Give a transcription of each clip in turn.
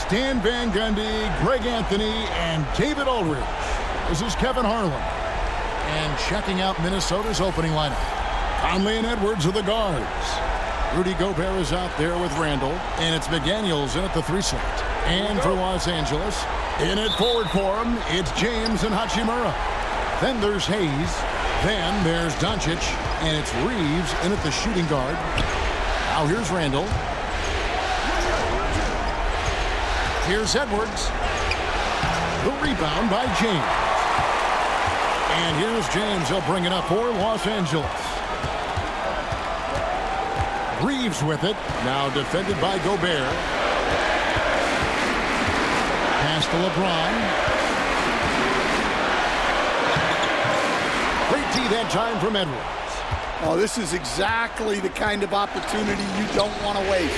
Stan Van Gundy, Greg Anthony, and David Aldridge. This is Kevin Harlan. And checking out Minnesota's opening lineup. Conley and Edwards are the guards. Rudy Gobert is out there with Randall, and it's McDaniels in at the 3 slot. And for Los Angeles, in at forward for him, it's James and Hachimura. Then there's Hayes. Then there's Doncic, and it's Reeves in at the shooting guard. Now here's Randall. Here's Edwards. The rebound by James. And here's James. He'll bring it up for Los Angeles. Reeves with it. Now defended by Gobert. Pass to LeBron. Great D that time from Edwards. Oh, this is exactly the kind of opportunity you don't want to waste.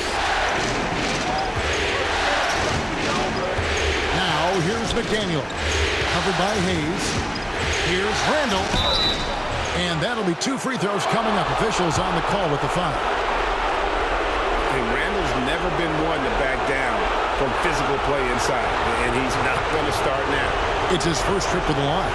Now here's McDaniel. Covered by Hayes. Here's Randall. And that'll be 2 free throws coming up. Officials on the call with the foul. And Randall's never been one to back down from physical play inside. And he's not going to start now. It's his first trip to the line.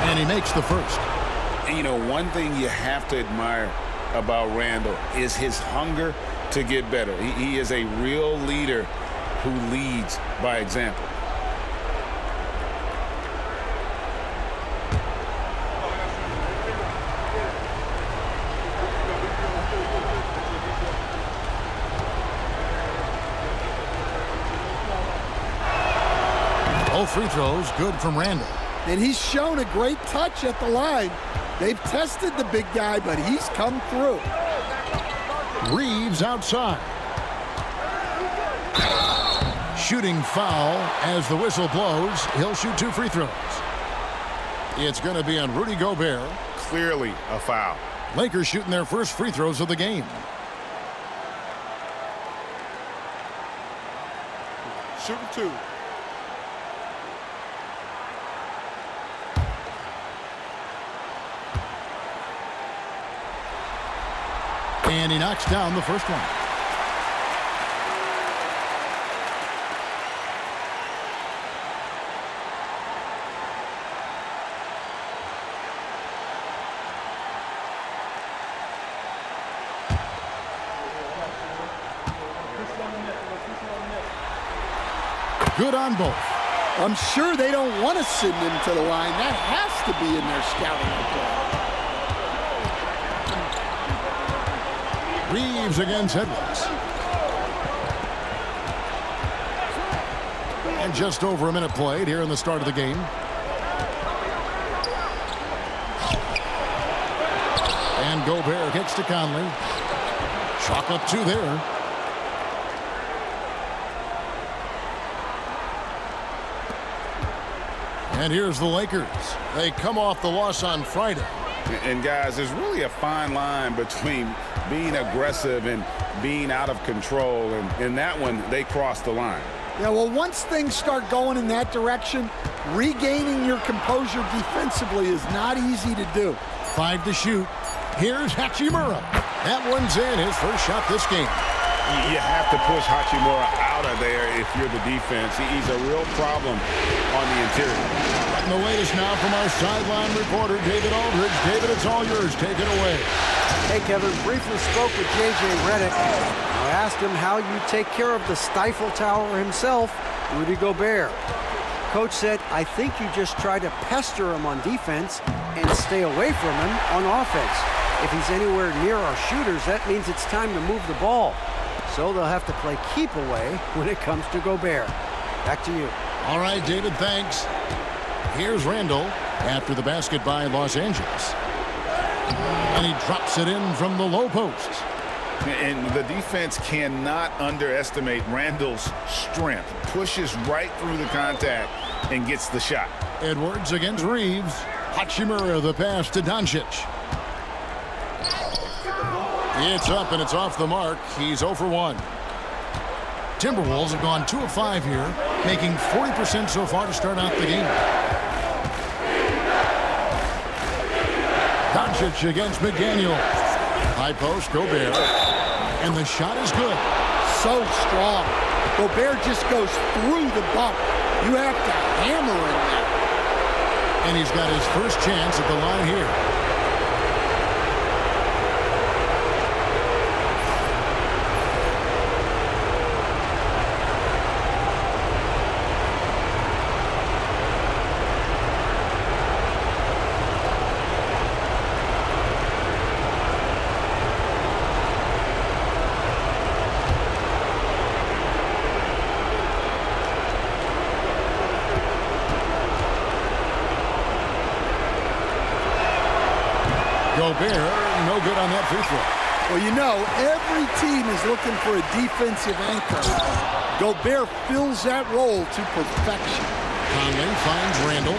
And he makes the first. And you know, one thing you have to admire about Randall is his hunger to get better. He is a real leader who leads by example. Both free throws good from Randall. And he's shown a great touch at the line. They've tested the big guy, but he's come through. Reeves outside. Shooting foul as the whistle blows. He'll shoot 2 free throws. It's going to be on Rudy Gobert. Clearly a foul. Lakers shooting their first free throws of the game. Shooting 2. And he knocks down the first one. Good on both. I'm sure they don't want to send him to the line. That has to be in their scouting report. Reeves against Edwards. And just over a minute played here in the start of the game. And Gobert gets to Conley. Chalk up 2 there. And here's the Lakers. They come off the loss on Friday. And guys, there's really a fine line between being aggressive and being out of control. And in that one, they crossed the line. Yeah, well, once things start going in that direction, regaining your composure defensively is not easy to do. 5 to shoot. Here's Hachimura. That one's in, his first shot this game. You have to push Hachimura out of there if you're the defense. He's a real problem on the interior. And the latest now from our sideline reporter, David Aldridge. David, it's all yours. Take it away. Hey, Kevin, briefly spoke with J.J. Redick. I asked him how you take care of the Stifle Tower himself, Rudy Gobert. Coach said, I think you just try to pester him on defense and stay away from him on offense. If he's anywhere near our shooters, that means it's time to move the ball. So they'll have to play keep away when it comes to Gobert. Back to you. All right, David, thanks. Here's Randall after the basket by Los Angeles. And he drops it in from the low post. And the defense cannot underestimate Randall's strength. Pushes right through the contact and gets the shot. Edwards against Reeves. Hachimura the pass to Doncic. It's up and it's off the mark. He's 0 for 1. Timberwolves have gone 2 of 5 here, making 40% so far to start out the game. Doncic against McDaniel. High post, Gobert. And the shot is good. So strong. Gobert just goes through the bump. You have to hammer him there. And he's got his first chance at the line here. Gobert, no good on that free throw. Well, you know, every team is looking for a defensive anchor. Gobert fills that role to perfection. Conley finds Randall.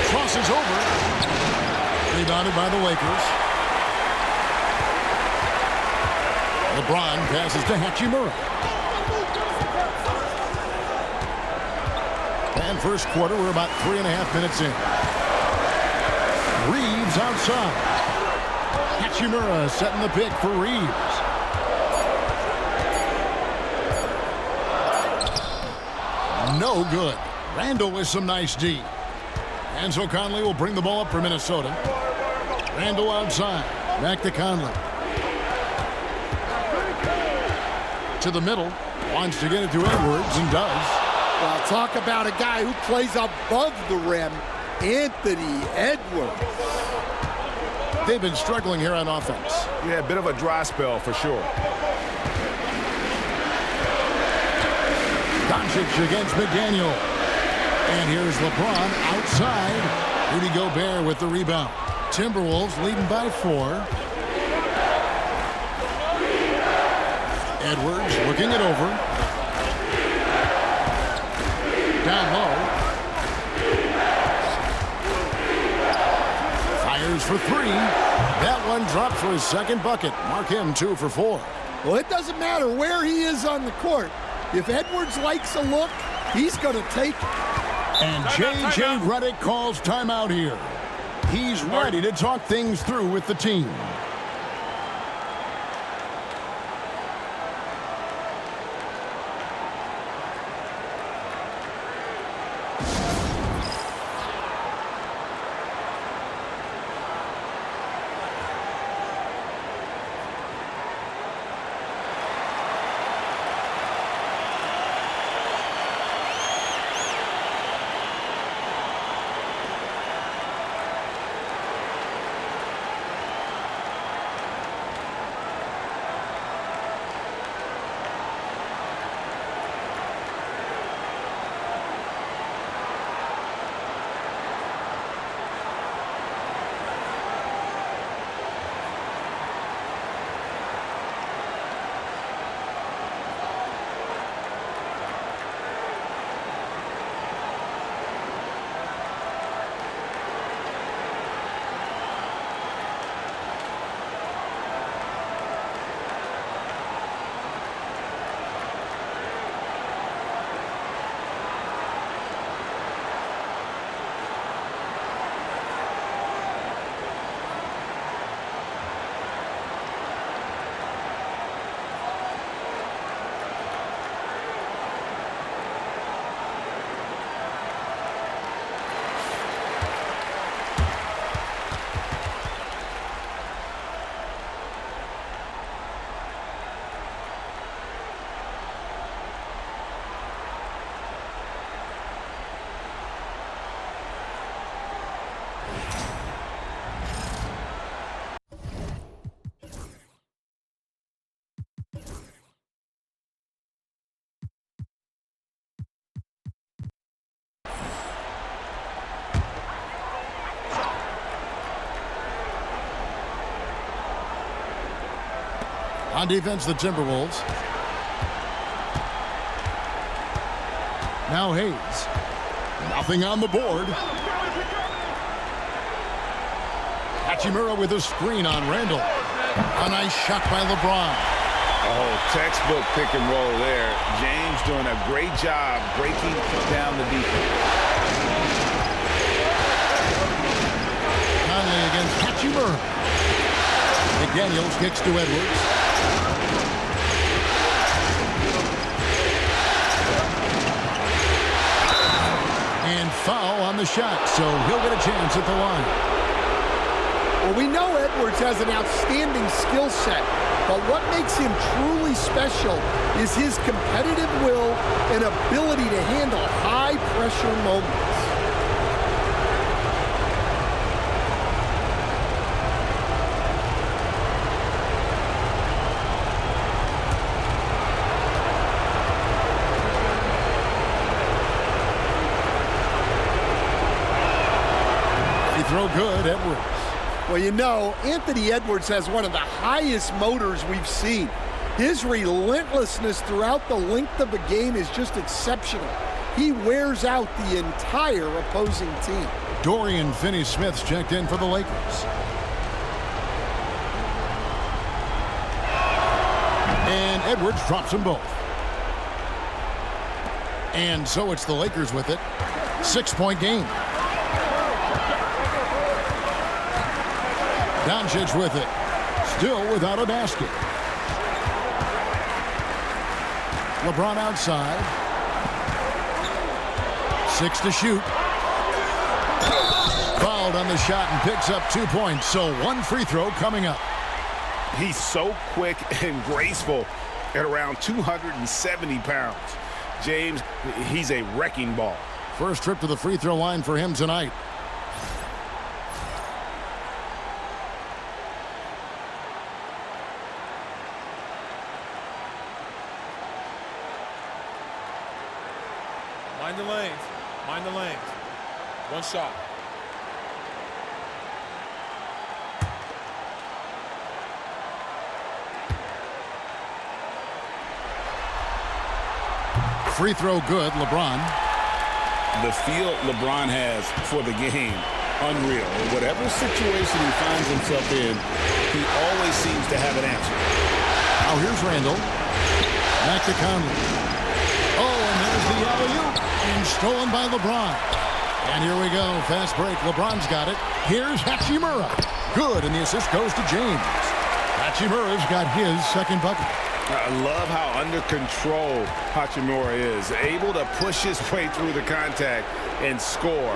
Crosses over. Rebounded by the Lakers. LeBron passes to Hachimura. And first quarter, we're about 3.5 minutes in. Reeves outside. Hachimura setting the pick for Reeves. No good. Randall with some nice D. And so Conley will bring the ball up for Minnesota. Randall outside. Back to Conley. To the middle. Wants to get it to Edwards and does. Well, talk about a guy who plays above the rim. Anthony Edwards. They've been struggling here on offense. Yeah, a bit of a dry spell for sure. Doncic against McDaniel. And here's LeBron outside. Rudy Gobert with the rebound. Timberwolves leading by 4. Edwards looking it over. Down low. Fires for 3. That one dropped for his second bucket. Mark him 2 for 4. Well, it doesn't matter where he is on the court. If Edwards likes a look, he's going to take it. And J.J. Redick calls timeout here. He's ready to talk things through with the team. On defense, the Timberwolves. Now Hayes. Nothing on the board. Hachimura with a screen on Randall. A nice shot by LeBron. Oh, textbook pick and roll there. James doing a great job breaking down the defense. Conley against 𝙤𝙪𝙡. McDaniels kicks to Edwards. And foul on the shot, so he'll get a chance at the line. Well, we know Edwards has an outstanding skill set, but what makes him truly special is his competitive will and ability to handle high-pressure moments. Throw good, Edwards. Well, you know, Anthony Edwards has one of the highest motors we've seen. His relentlessness throughout the length of the game is just exceptional. He wears out the entire opposing team. Dorian Finney-Smith's checked in for the Lakers. And Edwards drops them both. And so it's the Lakers with it. 6-point game. Doncic with it. Still without a basket. LeBron outside. 6 to shoot. Fouled on the shot and picks up 2 points. So 1 free throw coming up. He's so quick and graceful at around 270 pounds. James, he's a wrecking ball. First trip to the free throw line for him tonight. Mind the lanes. Mind the lanes. One shot. Free throw good, LeBron. The feel LeBron has for the game, unreal. Whatever situation he finds himself in, he always seems to have an answer. Now here's Randall. Back to Conley. Oh, and there's the alley-oop. And stolen by LeBron. And here we go. Fast break. LeBron's got it. Here's 𝙤𝙪𝙢. Good, and the assist goes to James. 𝙤𝙪𝙢's got his second bucket. I love how under control 𝙤𝙪𝙢 is. Able to push his way through the contact and score.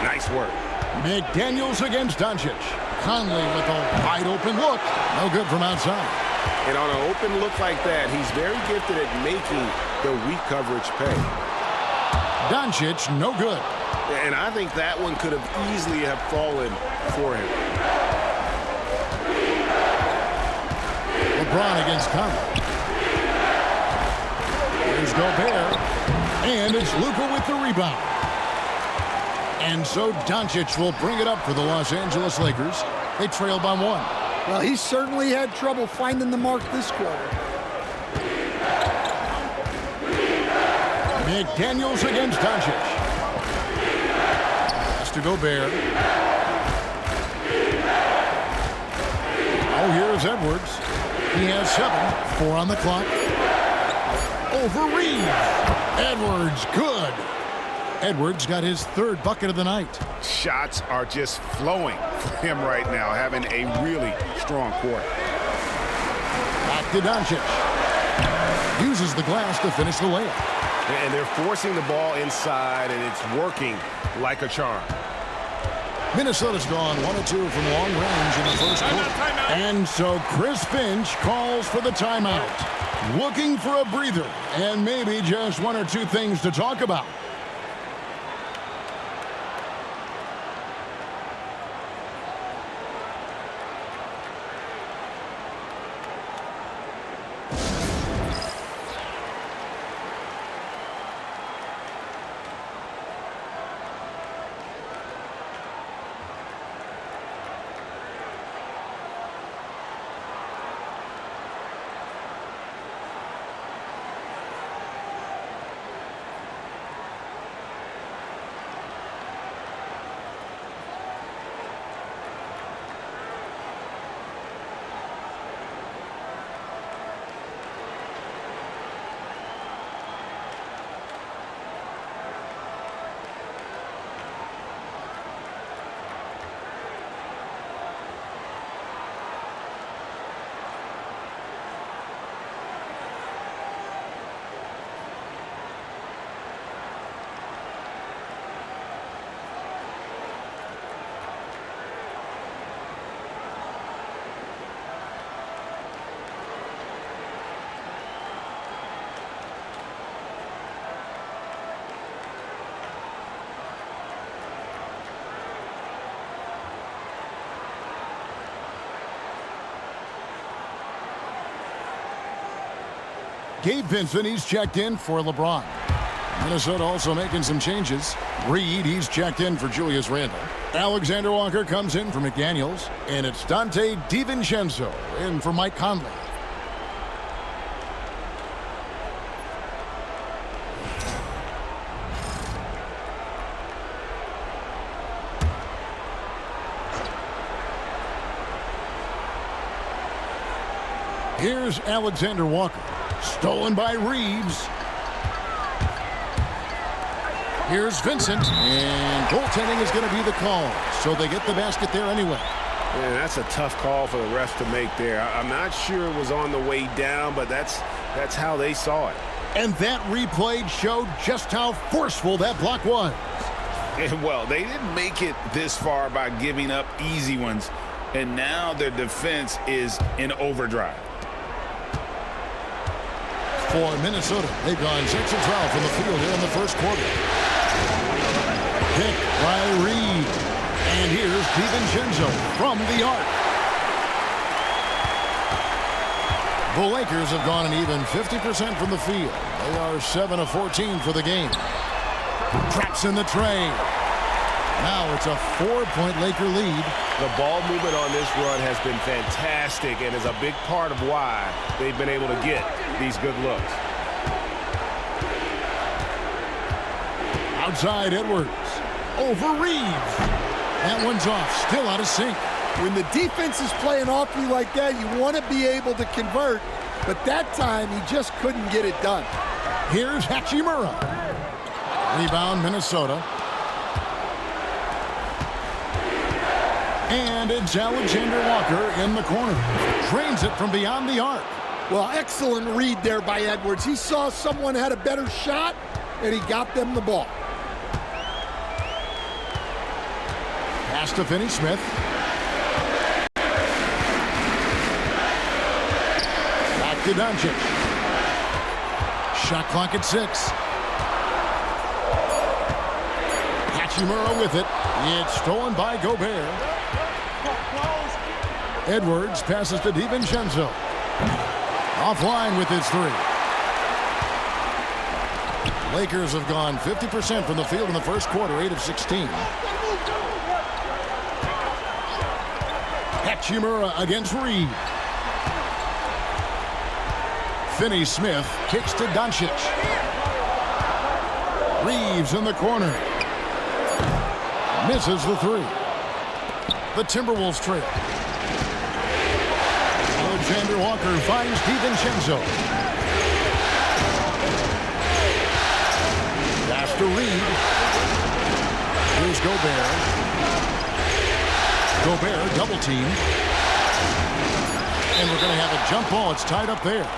Nice work. McDaniels against Doncic. Conley with a wide open look. No good from outside. And on an open look like that, he's very gifted at making the weak coverage pay. Doncic, no good. And I think that one could have easily have fallen for him. LeBron against Conley. Here's Gobert. And it's Luka with the rebound. And so Doncic will bring it up for the Los Angeles Lakers. They trail by 1. Well, he certainly had trouble finding the mark this quarter. McDaniels against Doncic. Pass to Gobert. Oh, here's Edwards. He has 7. 4 on the clock. Over Reeves. Edwards, good. Edwards got his 3rd bucket of the night. Shots are just flowing for him right now, having a really strong quarter. Back to Doncic. Uses the glass to finish the layup. And they're forcing the ball inside, and it's working like a charm. Minnesota's gone 1 of 2 from long range in the first quarter. And so Chris Finch calls for the timeout. Looking for a breather and maybe just 1 or 2 things to talk about. Gabe Vincent, he's checked in for LeBron. Minnesota also making some changes. Reed, he's checked in for Julius Randle. Alexander Walker comes in for McDaniels. And it's Donte DiVincenzo in for Mike Conley. Here's Alexander Walker. Stolen by Reeves. Here's Vincent, and goaltending is going to be the call, so they get the basket there anyway. Man, that's a tough call for the refs to make there. I'm not sure it was on the way down, but that's how they saw it. And that replay showed just how forceful that block was. And well, they didn't make it this far by giving up easy ones, and now their defense is in overdrive. For Minnesota, they've gone 6 of 12 from the field here in the first quarter. Picked by Reed. And here's DiVincenzo from the arc. The Lakers have gone an even 50% from the field. They are 7 of 14 for the game. Traps in the tray. Now it's a 4-point Laker lead. The ball movement on this run has been fantastic and is a big part of why they've been able to get these good looks. Outside Edwards. Over Reeves. That one's off. Still out of sync. When the defense is playing off you like that, you want to be able to convert. But that time, he just couldn't get it done. Here's Hachimura. Rebound, Minnesota. And it's Alexander Walker in the corner. Drains it from beyond the arc. Well, excellent read there by Edwards. He saw someone had a better shot, and he got them the ball. Pass to Finney-Smith. Back to Doncic. Shot clock at 6. Hachimura with it. It's stolen by Gobert. Edwards passes to DiVincenzo. Offline with his 3. Lakers have gone 50% from the field in the first quarter, 8 of 16. Hachimura against Reed. Finney-Smith kicks to Doncic. Reeves in the corner. Misses the 3. The Timberwolves trail. Alexander Walker finds DiVincenzo. Pass to Reed. Here's Gobert. Gobert double team. And we're going to have a jump ball. It's tied up there.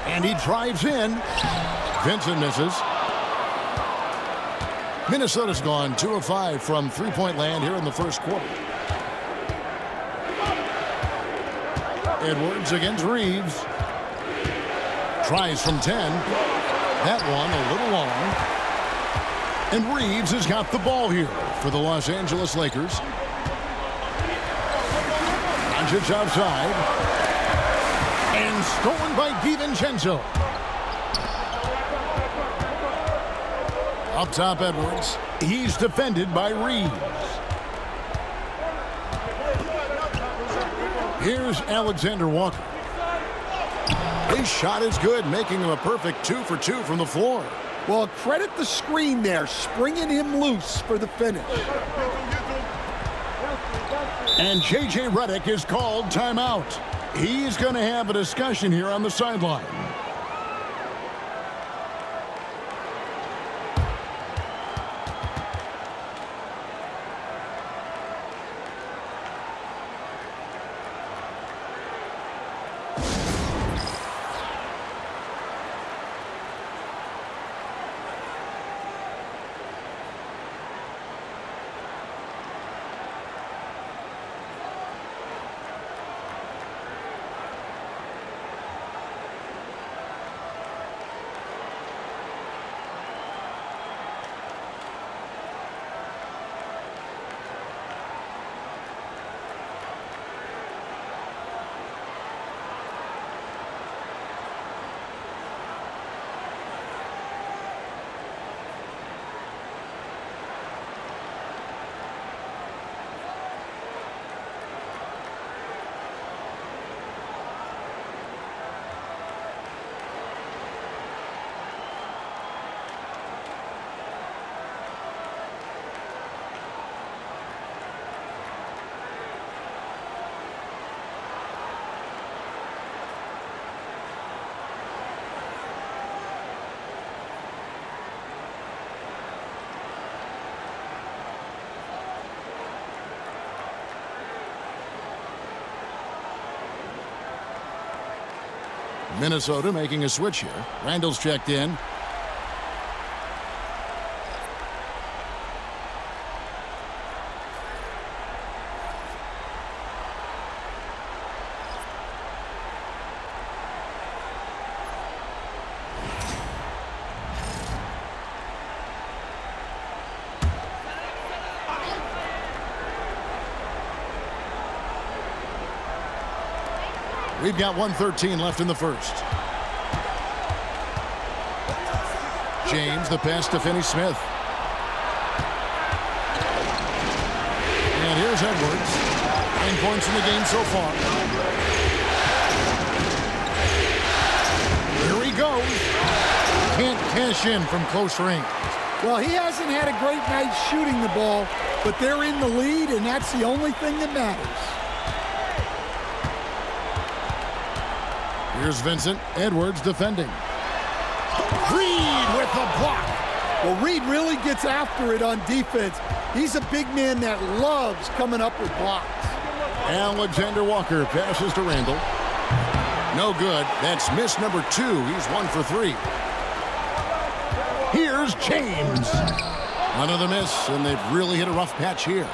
And he drives in. Vincent misses. Minnesota's gone 2 of 5 from three-point land here in the first quarter. Edwards against Reeves. Tries from 10. That one a little long. And Reeves has got the ball here for the Los Angeles Lakers. Doncic outside. And stolen by DiVincenzo. Up top, Edwards. He's defended by Reeves. Here's Alexander Walker. His shot is good, making him a perfect 2 for 2 from the floor. Well, credit the screen there, springing him loose for the finish. And J.J. Redick is called timeout. He's going to have a discussion here on the sideline. Minnesota making a switch here. Randall's checked in. We've got 1:13 left in the first. James, the pass to Finney-Smith. And here's Edwards. 9 points in the game so far. Here he goes. Can't cash in from close range. Well, he hasn't had a great night shooting the ball, but they're in the lead, and that's the only thing that matters. Here's Vincent. Edwards defending. Reed with the block. Well, Reed really gets after it on defense. He's a big man that loves coming up with blocks. Alexander Walker passes to Randall. No good. That's miss number 2. He's 1 for 3. Here's James. Another miss, and they've really hit a rough patch here.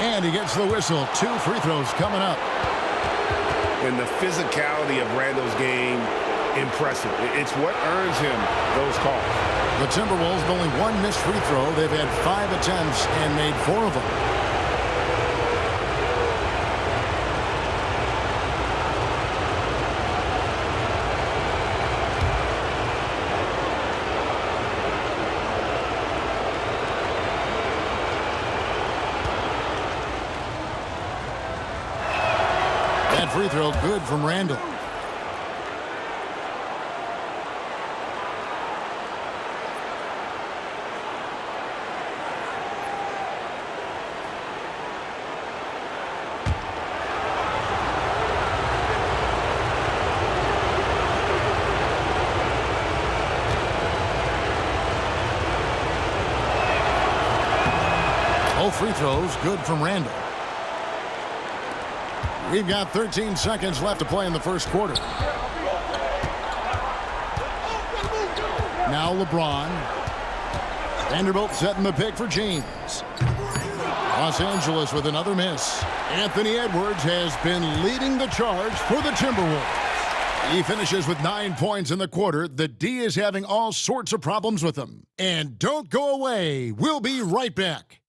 And he gets the whistle. 2 free throws coming up. And the physicality of Randall's game, impressive. It's what earns him those calls. The Timberwolves have only 1 missed free throw. They've had 5 attempts and made 4 of them. Free throw good from Randall. All free throws good from Randall. We've got 13 seconds left to play in the first quarter. Now LeBron. Vanderbilt setting the pick for James. Los Angeles with another miss. Anthony Edwards has been leading the charge for the Timberwolves. He finishes with 9 points in the quarter. The D is having all sorts of problems with him. And don't go away. We'll be right back.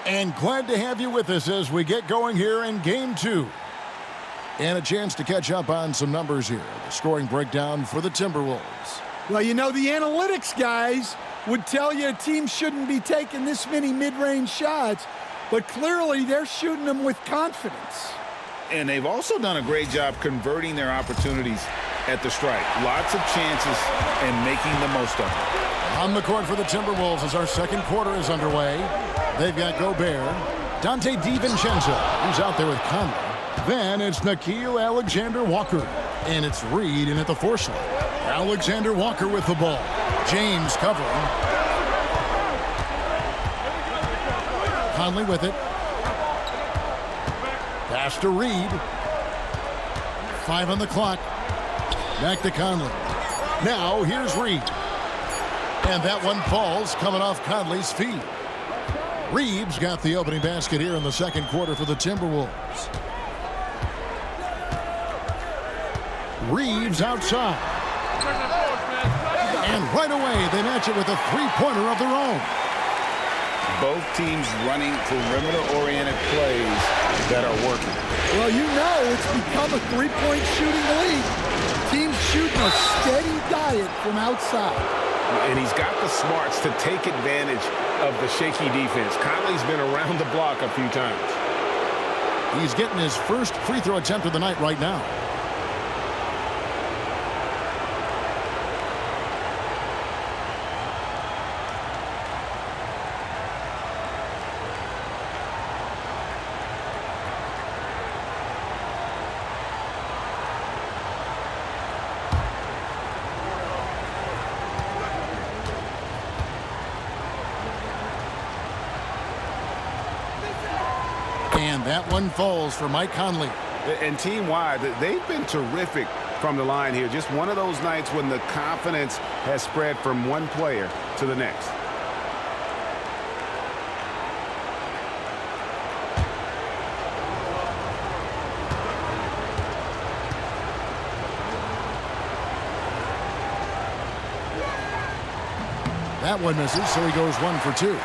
And glad to have you with us as we get going here in Game 2. And a chance to catch up on some numbers here. The scoring breakdown for the Timberwolves. Well, you know, the analytics guys would tell you a team shouldn't be taking this many mid-range shots, but clearly they're shooting them with confidence. And they've also done a great job converting their opportunities at the strike. Lots of chances and making the most of them. On the court for the Timberwolves as our second quarter is underway. They've got Gobert, Dante DiVincenzo, who's out there with Conley. Then it's Nickeil Alexander-Walker, and it's Reed in at the 4 slot. Alexander Walker with the ball. James covering. Conley with it. Pass to Reed. 5 on the clock. Back to Conley. Now here's Reed. And that one falls coming off Conley's feet. Reeves got the opening basket here in the second quarter for the Timberwolves. Reeves outside. And right away, they match it with a three-pointer of their own. Both teams running perimeter-oriented plays that are working. Well, you know it's become a three-point shooting league. Teams shooting a steady diet from outside. And he's got the smarts to take advantage of the shaky defense. Conley's been around the block a few times. He's getting his first free throw attempt of the night right now. that one falls for Mike Conley. And team-wide, they've been terrific from the line here. Just one of those nights when the confidence has spread from one player to the next. That one misses, so he goes 1 for 2.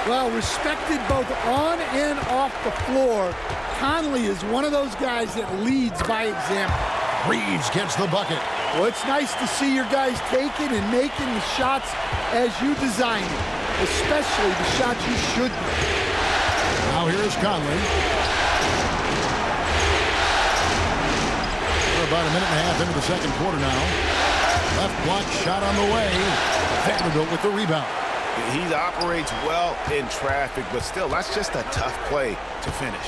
Well, respected both on and off the floor, Conley is one of those guys that leads by example. Reeves gets the bucket. Well, it's nice to see your guys taking and making the shots as you designed it, especially the shots you should make. Now here's Conley. We're about a minute and a half into the second quarter now. Left block shot on the way. Vanderbilt with the rebound. He operates well in traffic, but still, that's just a tough play to finish.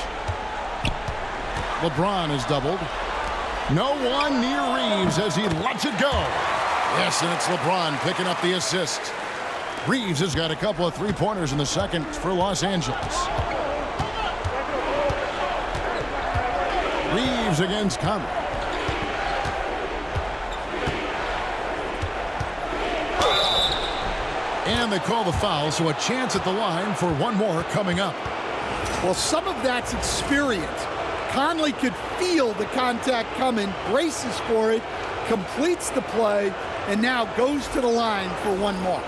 LeBron is doubled. No one near Reeves as he lets it go. Yes, and it's LeBron picking up the assist. Reeves has got a couple of three-pointers in the second for Los Angeles. Reeves against Conley. And they call the foul, so a chance at the line for one more coming up. Well, some of that's experience. Conley could feel the contact coming, braces for it, completes the play, and now goes to the line for one more.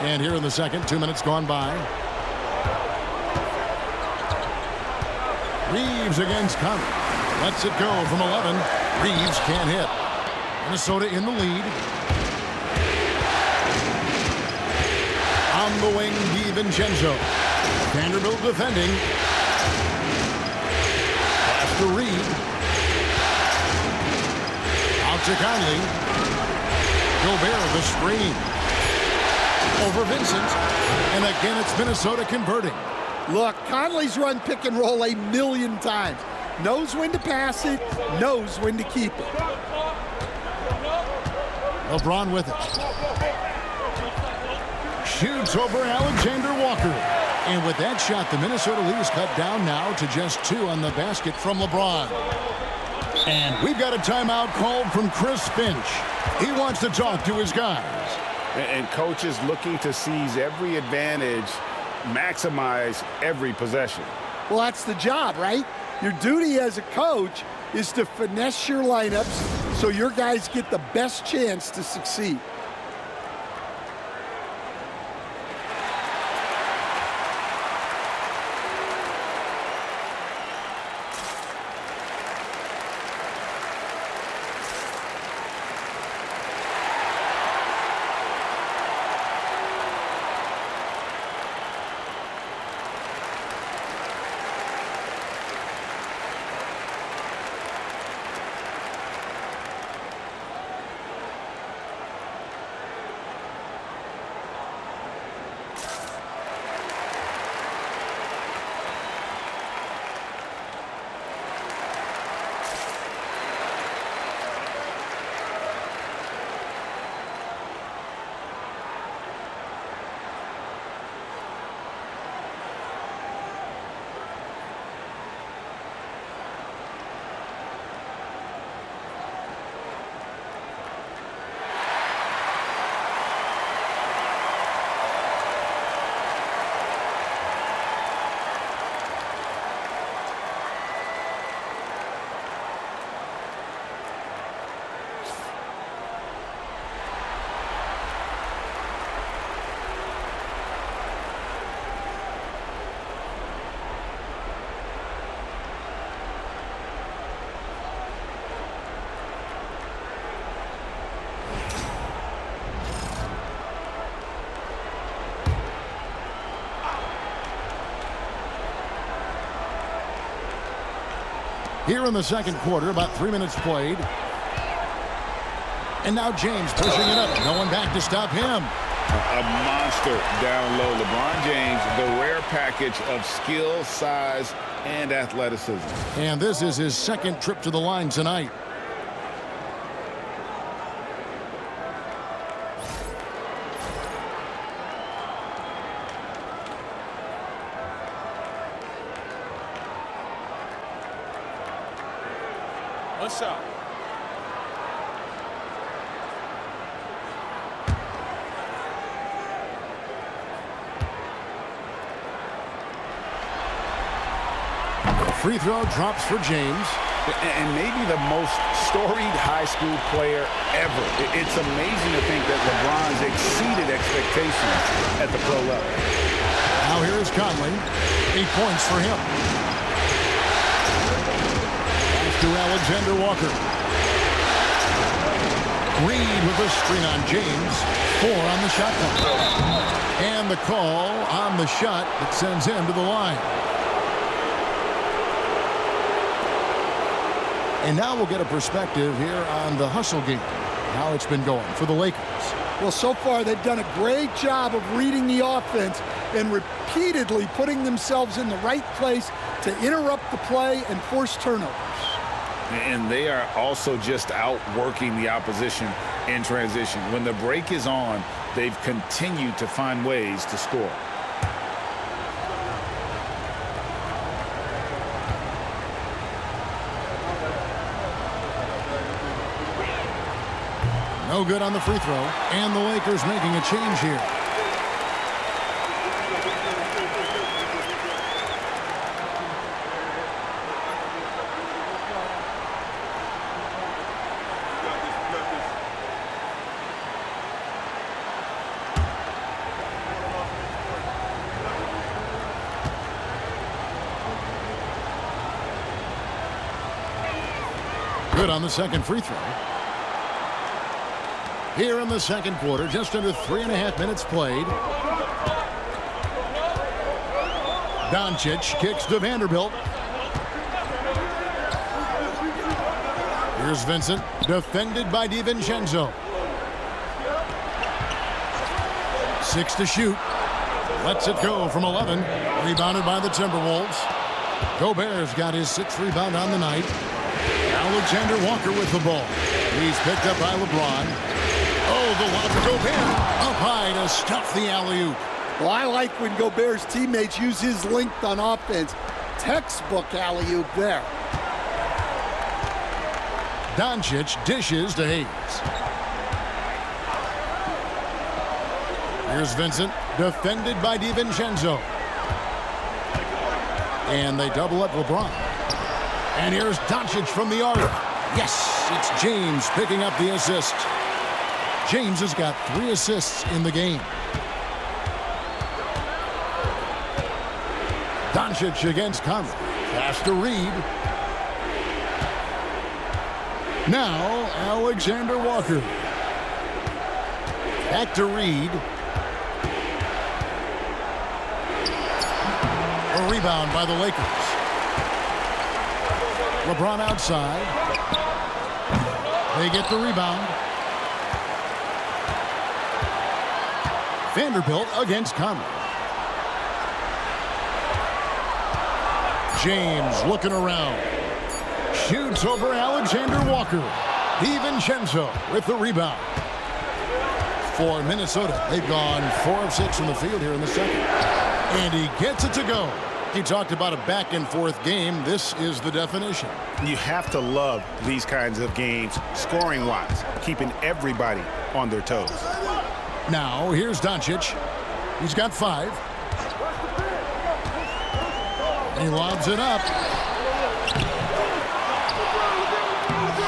And here in the second, 2 minutes gone by. Reeves against Conley. Lets it go from 11. Reeves can't hit. Minnesota in the lead. On the wing, DiVincenzo. Vanderbilt defending. Pass to Reed. Out to Conley. Gobert the screen. Over Vincent, and again it's Minnesota converting. Look, Conley's run pick and roll a million times. Knows when to pass it, knows when to keep it. LeBron with it. Shoots over Alexander Walker. And with that shot, the Minnesota lead is cut down now to just 2 on the basket from LeBron. And we've got a timeout called from Chris Finch. He wants to talk to his guys. And coaches looking to seize every advantage, maximize every possession. Well, that's the job, right? Your duty as a coach is to finesse your lineups so your guys get the best chance to succeed. Here in the second quarter, about 3 minutes played. And now James pushing it up. No one back to stop him. A monster down low. LeBron James, the rare package of skill, size, and athleticism. And this is his second trip to the line tonight. One shot. Free throw drops for James. And maybe the most storied high school player ever. It's amazing to think that LeBron's exceeded expectations at the pro level. Now here is Conley. 8 points for him. Back to Alexander Walker. Reed with a screen on James. 4 on the shot clock. And the call on the shot that sends him to the line. And now we'll get a perspective here on the hustle game, how it's been going for the Lakers. Well, so far they've done a great job of reading the offense and repeatedly putting themselves in the right place to interrupt the play and force turnovers. And they are also just outworking the opposition in transition. When the break is on, they've continued to find ways to score. No good on the free throw, and the Lakers making a change here. Good on the second free throw. Here in the second quarter, just under 3.5 minutes played. Doncic kicks to Vanderbilt. Here's Vincent, defended by DiVincenzo. 6 to shoot. Lets it go from 11. Rebounded by the Timberwolves. Gobert's got his 6th rebound on the night. Alexander Walker with the ball. He's picked up by LeBron. Oh, the lob to Gobert. Up high to stuff the alley-oop. Well, I like when Gobert's teammates use his length on offense. Textbook alley-oop there. Doncic dishes to Hayes. Here's Vincent, defended by DiVincenzo. And they double up LeBron. And here's Doncic from the arc. Yes, it's James picking up the assist. James has got 3 assists in the game. Doncic against Conley. Pass to Reed. Now, Alexander Walker. Back to Reed. A rebound by the Lakers. LeBron outside. They get the rebound. Vanderbilt against Conley. James looking around. Shoots over Alexander Walker. DiVincenzo with the rebound. For Minnesota, they've gone 4 of 6 from the field here in the second. And he gets it to go. He talked about a back-and-forth game. This is the definition. You have to love these kinds of games, scoring-wise, keeping everybody on their toes. Now, here's Doncic. He's got 5. He lobs it up.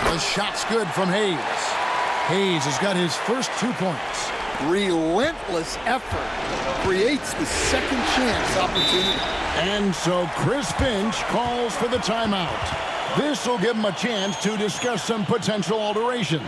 The shot's good from Hayes. Hayes has got his first 2 points. Relentless effort creates the second chance opportunity. And so Chris Finch calls for the timeout. This will give him a chance to discuss some potential alterations.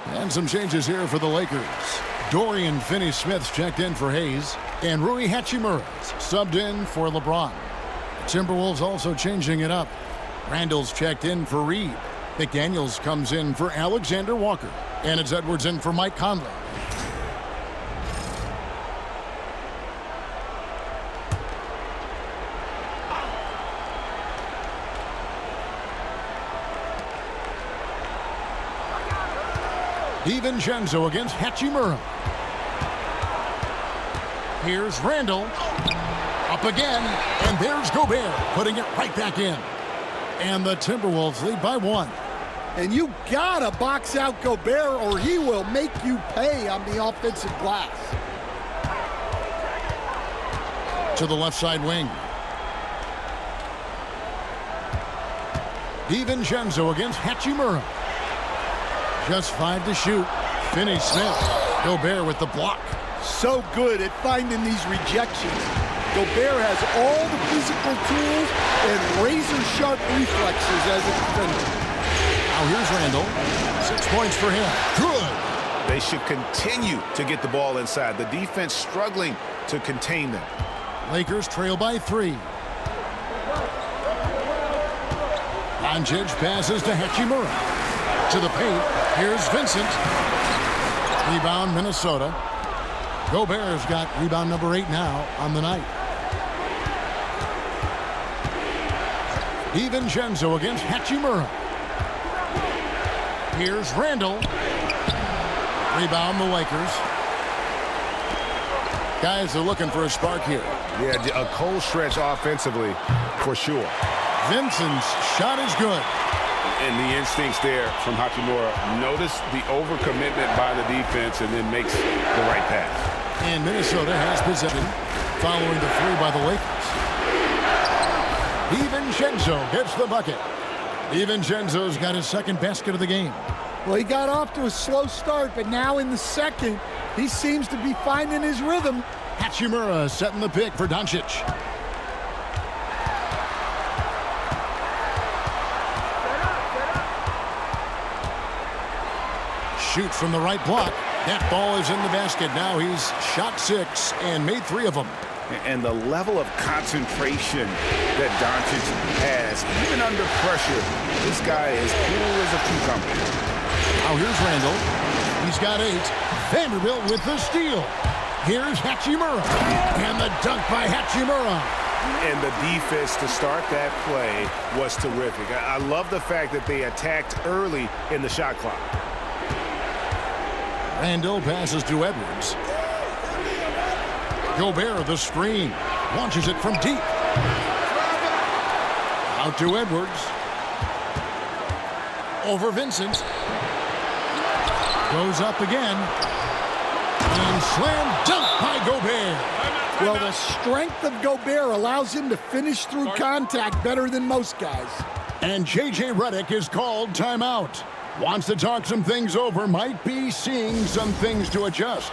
And some changes here for the Lakers. Dorian Finney-Smith's checked in for Hayes, and Rui Hachimura's subbed in for LeBron. The Timberwolves also changing it up. Randall's checked in for Reed. McDaniels comes in for Alexander Walker, and it's Edwards in for Mike Conley. DiVincenzo against Hachimura. Here's Randall. Up again, and there's Gobert, putting it right back in. And the Timberwolves lead by 1. And you gotta box out Gobert or he will make you pay on the offensive glass. To the left side wing. DiVincenzo against Hachimura. Just 5 to shoot. Finney-Smith. Gobert with the block. So good at finding these rejections. Gobert has all the physical tools and razor-sharp reflexes as a defender. Now here's Randall. 6 points for him. Good. They should continue to get the ball inside. The defense struggling to contain them. Lakers trail by 3. Doncic passes to Hachimura. To the paint. Here's Vincent. Rebound, Minnesota. Gobert's got rebound number 8 now on the night. DiVincenzo against Hachimura. Here's Randall. Rebound, the Lakers. Guys are looking for a spark here. Yeah, a cold stretch offensively, for sure. Vincent's shot is good. And the instincts there from Hachimura. Notice the overcommitment by the defense and then makes the right pass. And Minnesota has possession following the 3 by the Lakers. DiVincenzo hits the bucket. DiVincenzo's got his second basket of the game. Well, he got off to a slow start, but now in the second, he seems to be finding his rhythm. Hachimura setting the pick for Doncic. Shoots from the right block. That ball is in the basket. Now he's shot 6 and made 3 of them. And the level of concentration that Doncic has, even under pressure, this guy is cool as a cucumber. Now here's Randall. He's got 8. Vanderbilt with the steal. Here's Hachimura. And the dunk by Hachimura. And the defense to start that play was terrific. I love the fact that they attacked early in the shot clock. Randall passes to Edwards. Gobert, the screen. Launches it from deep. Out to Edwards. Over Vincent. Goes up again. And slam dunk by Gobert. Well, the strength of Gobert allows him to finish through contact better than most guys. And J.J. Redick is called timeout. Wants to talk some things over, might be seeing some things to adjust.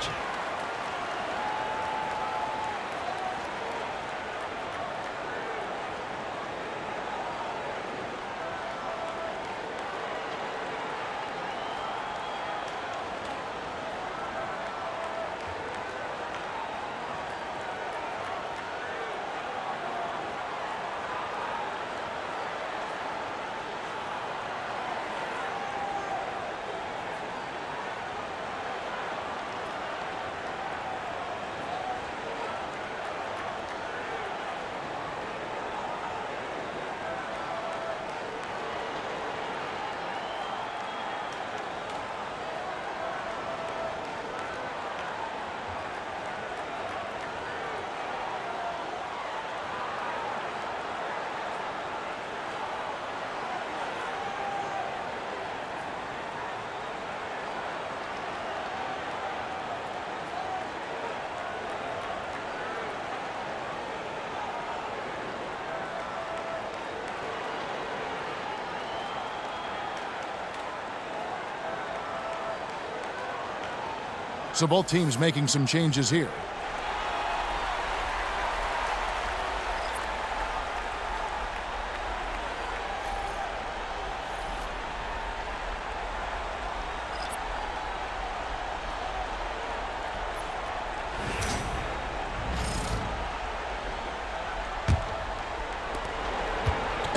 So both teams making some changes here.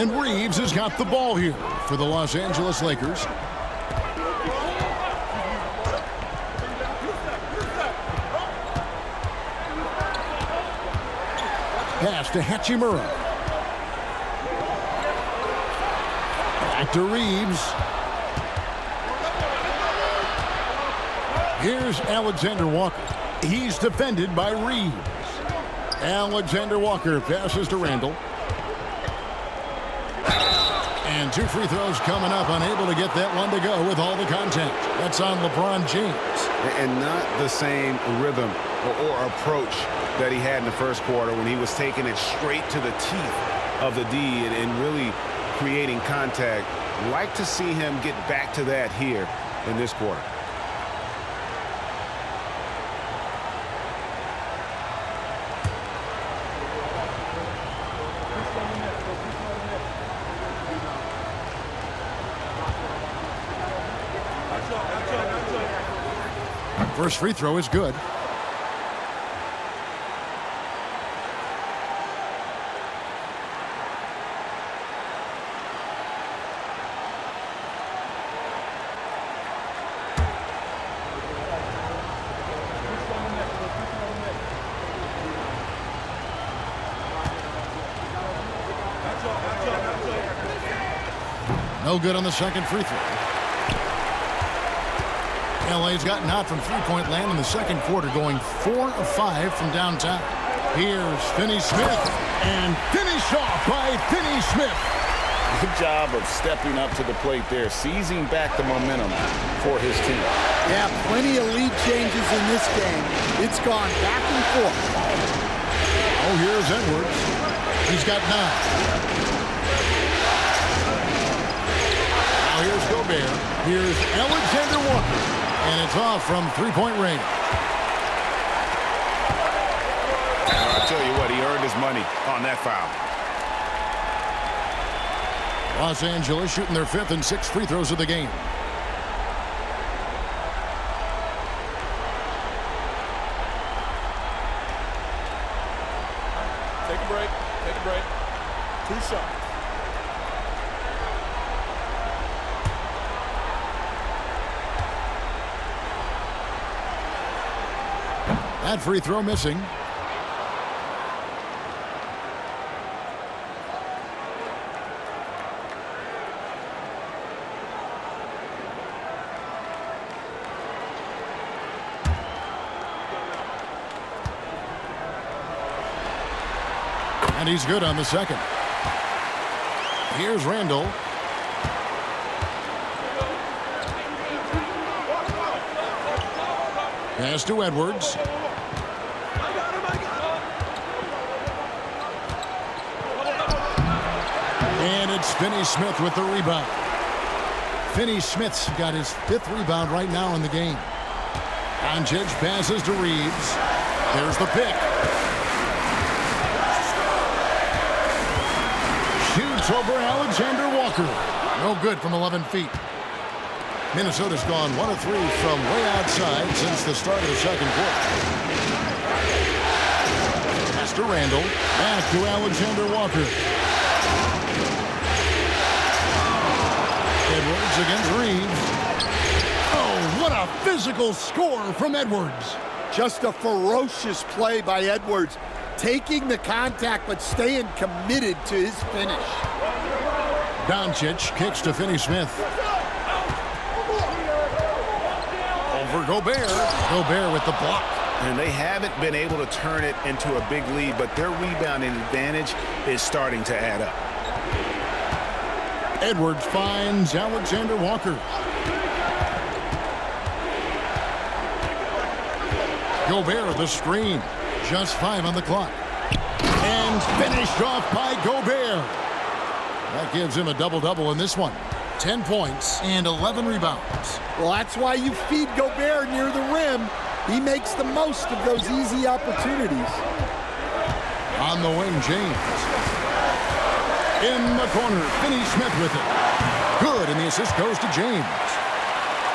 And Reeves has got the ball here for the Los Angeles Lakers. Pass to 𝙭. Back to Reeves. Here's Alexander Walker. He's defended by Reeves. Alexander Walker passes to Randall. And 2 free throws coming up, unable to get that one to go with all the contact. That's on LeBron James. And not the same rhythm or approach that he had in the first quarter when he was taking it straight to the teeth of the D and really creating contact. Like to see him get back to that here in this quarter. First free throw is good. No good on the second free throw. LA's gotten hot from three-point land in the second quarter, going 4 of 5 from downtown. Here's Finney-Smith, and finished off by Finney-Smith. Good job of stepping up to the plate there, seizing back the momentum for his team. Yeah, plenty of lead changes in this game. It's gone back and forth. Oh, here's Edwards. He's got 9. Now here's Gobert. Here's Alexander Walker. And it's off from three-point range. I'll tell you what, he earned his money on that foul. Los Angeles shooting their 5th and 6th free throws of the game. Take a break. Take a break. 2 shots. That free throw missing. And he's good on the second. Here's Randall. Pass to Edwards. And it's Finney-Smith with the rebound. Finney-Smith's got his 5th rebound right now in the game. Doncic passes to Reeves. There's the pick. Shoots over Alexander Walker. No good from 11 feet. Minnesota's gone 1 of 3 from way outside since the start of the second quarter. Pass to Randall. Back to Alexander Walker. Edwards against Reeves. Oh, what a physical score from Edwards. Just a ferocious play by Edwards, taking the contact but staying committed to his finish. Doncic kicks to Finney-Smith. Over Gobert. Gobert with the block. And they haven't been able to turn it into a big lead, but their rebounding advantage is starting to add up. Edwards finds Alexander Walker. Gobert the screen. Just 5 on the clock. And finished off by Gobert. That gives him a double-double in this one. 10 points and 11 rebounds. Well, that's why you feed Gobert near the rim. He makes the most of those easy opportunities. On the wing, James. In the corner, Finney-Smith with it. Good, and the assist goes to James.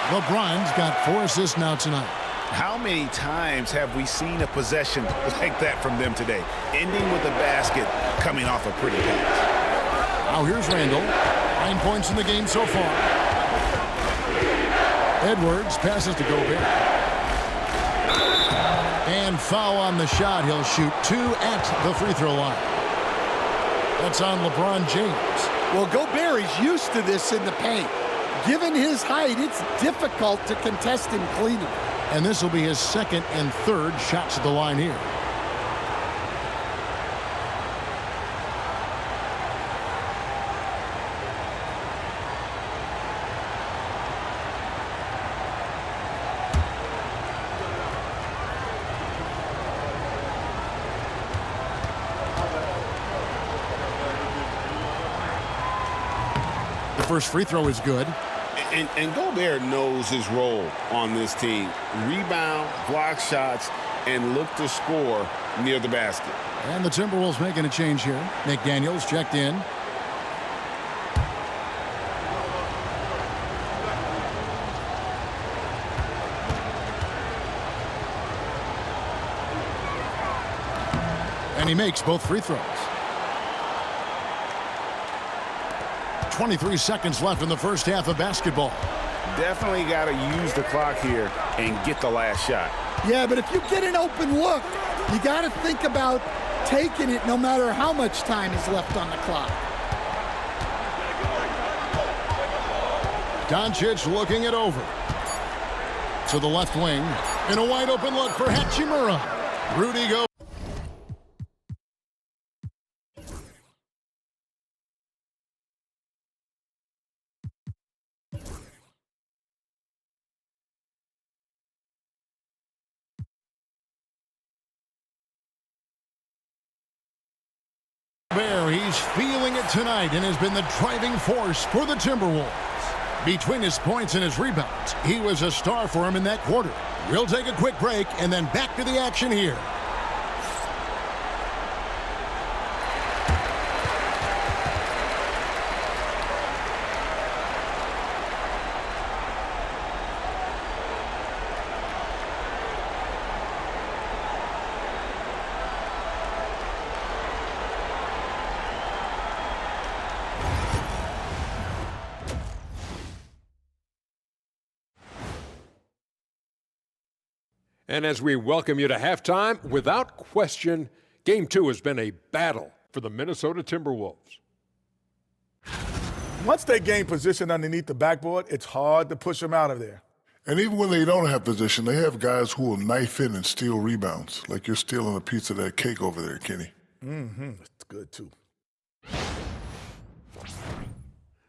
LeBron's got 4 assists now tonight. How many times have we seen a possession like that from them today? Ending with a basket, coming off a pretty pass. Now here's Randall. 9 points in the game so far. Edwards passes to Gobert. And foul on the shot. He'll shoot 2 at the free throw line. That's on LeBron James. Well, Gobert is used to this in the paint. Given his height, it's difficult to contest him cleanly. And this will be his 2nd and 3rd shots at the line here. First free throw is good. And Gobert knows his role on this team. Rebound, block shots, and look to score near the basket. And the Timberwolves making a change here. McDaniels checked in. And he makes both free throws. 23 seconds left in the first half of basketball. Definitely got to use the clock here and get the last shot. Yeah, but if you get an open look, you got to think about taking it no matter how much time is left on the clock. Doncic looking it over. To the left wing. And a wide open look for Hachimura. Rudy Gobert. He's feeling it tonight and has been the driving force for the Timberwolves. Between his points and his rebounds, he was a star for him in that quarter. We'll take a quick break and then back to the action here. And as we welcome you to halftime, without question, Game 2 has been a battle for the Minnesota Timberwolves. Once they gain position underneath the backboard, it's hard to push them out of there. And even when they don't have position, they have guys who will knife in and steal rebounds, like you're stealing a piece of that cake over there, Kenny. It's good, too.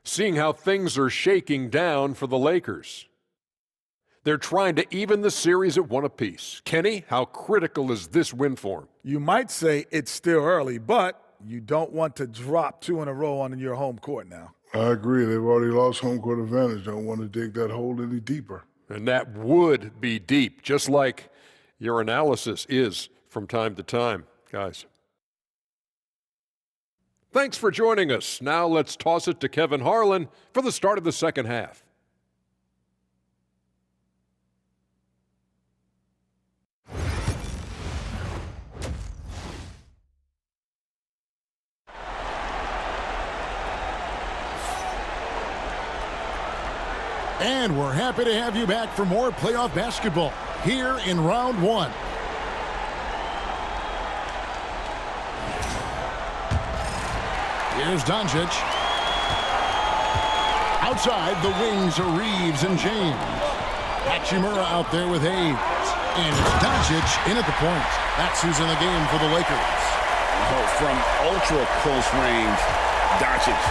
Seeing how things are shaking down for the Lakers. They're trying to even the series at 1 apiece. Kenny, how critical is this win for them? You might say it's still early, but you don't want to drop 2 in a row on your home court now. I agree. They've already lost home court advantage. Don't want to dig that hole any deeper. And that would be deep, just like your analysis is from time to time, guys. Thanks for joining us. Now let's toss it to Kevin Harlan for the start of the second half. And we're happy to have you back for more playoff basketball here in round 1. Here's Doncic. Outside, the wings are Reeves and James. Hachimura out there with Hayes. And it's Doncic in at the point. That's who's in the game for the Lakers. From ultra-close range, Doncic.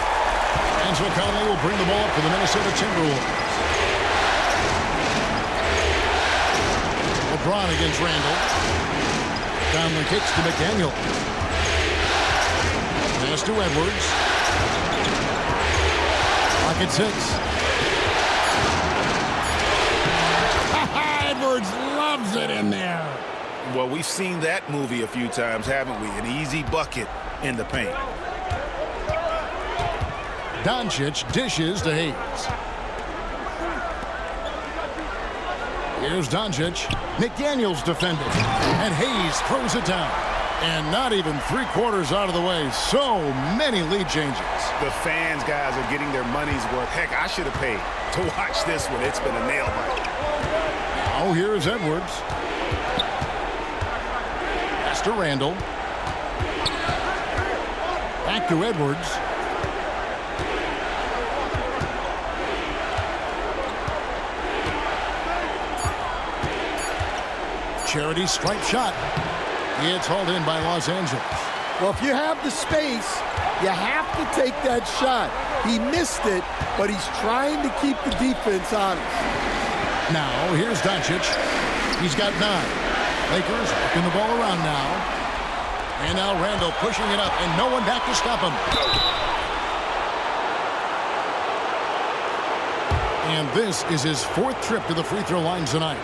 Angelo Conley will bring the ball up for the Minnesota Timberwolves. LeBron against Randall. Down the kicks to McDaniel. Pass to Edwards. Clock at 6. Edwards loves it in there. Well, we've seen that movie a few times, haven't we? An easy bucket in the paint. Doncic dishes to Hayes. Here's Doncic. McDaniels defended. And Hayes throws it down. And not even 3/4 out of the way. So many lead changes. The fans, guys, are getting their money's worth. Heck, I should have paid to watch this one. It's been a nail biter. Now here's Edwards. Pass to Randall. Back to Edwards. Charity stripe shot. It's hauled in by Los Angeles. Well, if you have the space, you have to take that shot. He missed it, but he's trying to keep the defense honest. Now, here's Doncic. He's got 9. Lakers working the ball around now. And now Randall pushing it up, and no one back to stop him. And this is his 4th trip to the free throw line tonight.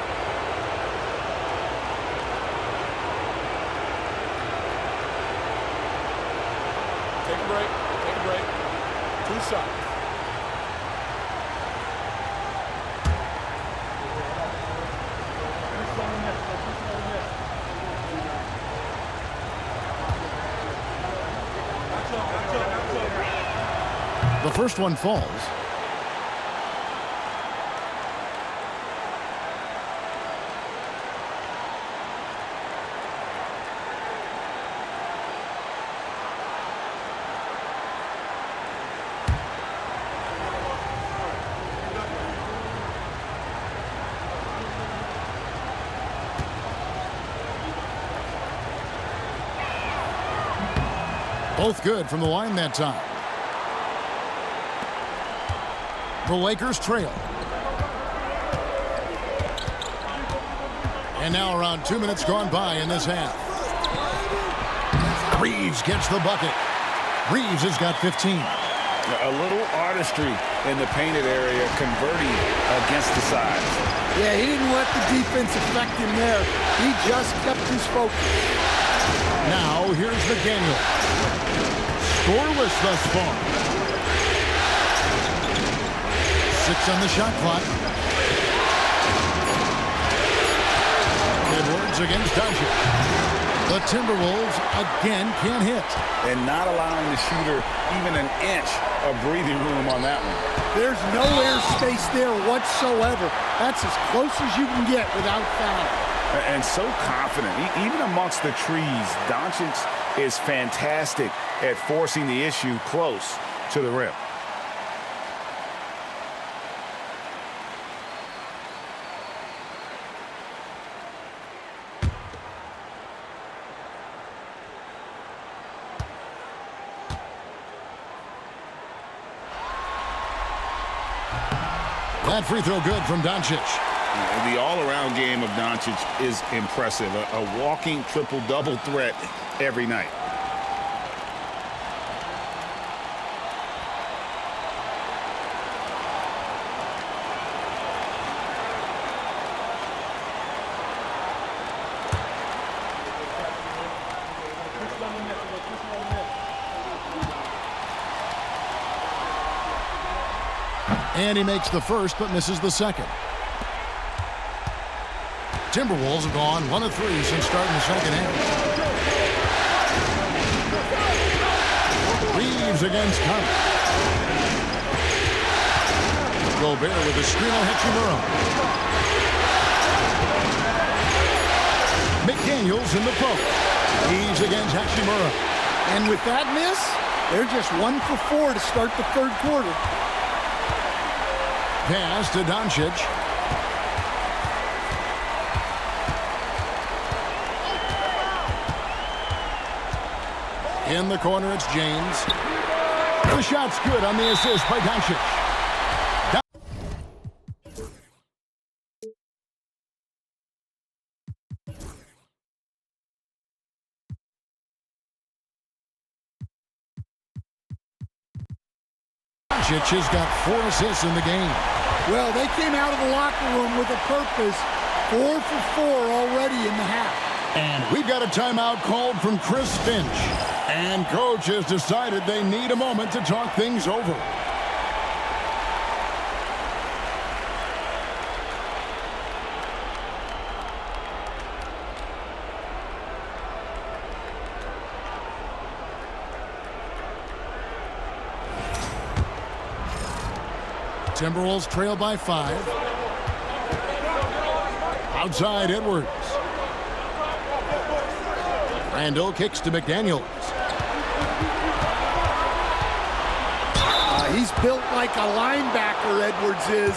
Take a break. Take a break. 2 shots. The first one falls. Both good from the line that time. The Lakers trail. And now around 2 minutes gone by in this half. Reeves gets the bucket. Reeves has got 15. A little artistry in the painted area, converting against the sides. Yeah, he didn't let the defense affect him there. He just kept his focus. Now here's McDaniel. Scoreless thus far. 6 on the shot clock. Edwards against Doncic. The Timberwolves again can't hit. And not allowing the shooter even an inch of breathing room on that one. There's no air space there whatsoever. That's as close as you can get without foul. And so confident. Even amongst the trees, Doncic is fantastic at forcing the issue close to the rim. That free throw good from Doncic. The all-around game of Doncic is impressive. A walking triple-double threat every night. And he makes the first, but misses the second. Timberwolves have gone 1 of 3 since starting the second half. Reeves against Thomas. Gobert with the screen on Hachimura. McDaniels in the post. Reeves against Hachimura. And with that miss, they're just 1 for 4 to start the 3rd quarter. Pass to Doncic. In the corner, it's James. The shot's good on the assist by Doncic. Doncic has got 4 assists in the game. Well, they came out of the locker room with a purpose. 4 for 4 already in the half. And we've got a timeout called from Chris Finch. And coach has decided they need a moment to talk things over. Timberwolves trail by 5. Outside Edwards. Randall kicks to McDaniels. He's built like a linebacker, Edwards is.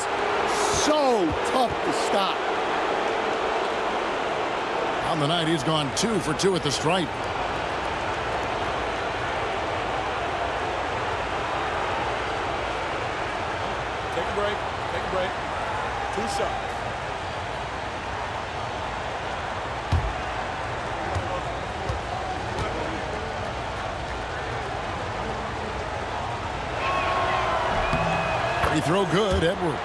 So tough to stop. On the night, he's gone 2 for 2 at the stripe. Take a break. Take a break. 2 shots. Free throw good, Edwards.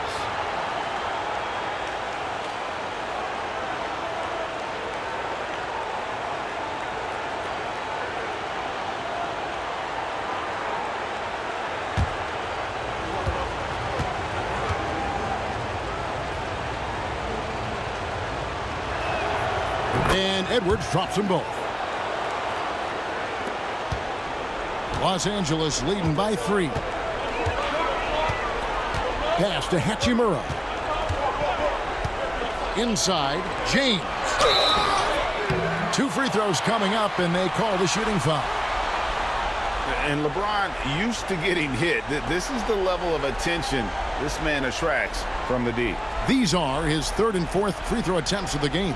And Edwards drops them both. Los Angeles leading by 3. Pass to Hachimura. Inside, James. 2 free throws coming up, and they call the shooting foul. And LeBron used to getting hit. This is the level of attention this man attracts from the D. These are his 3rd and 4th free throw attempts of the game.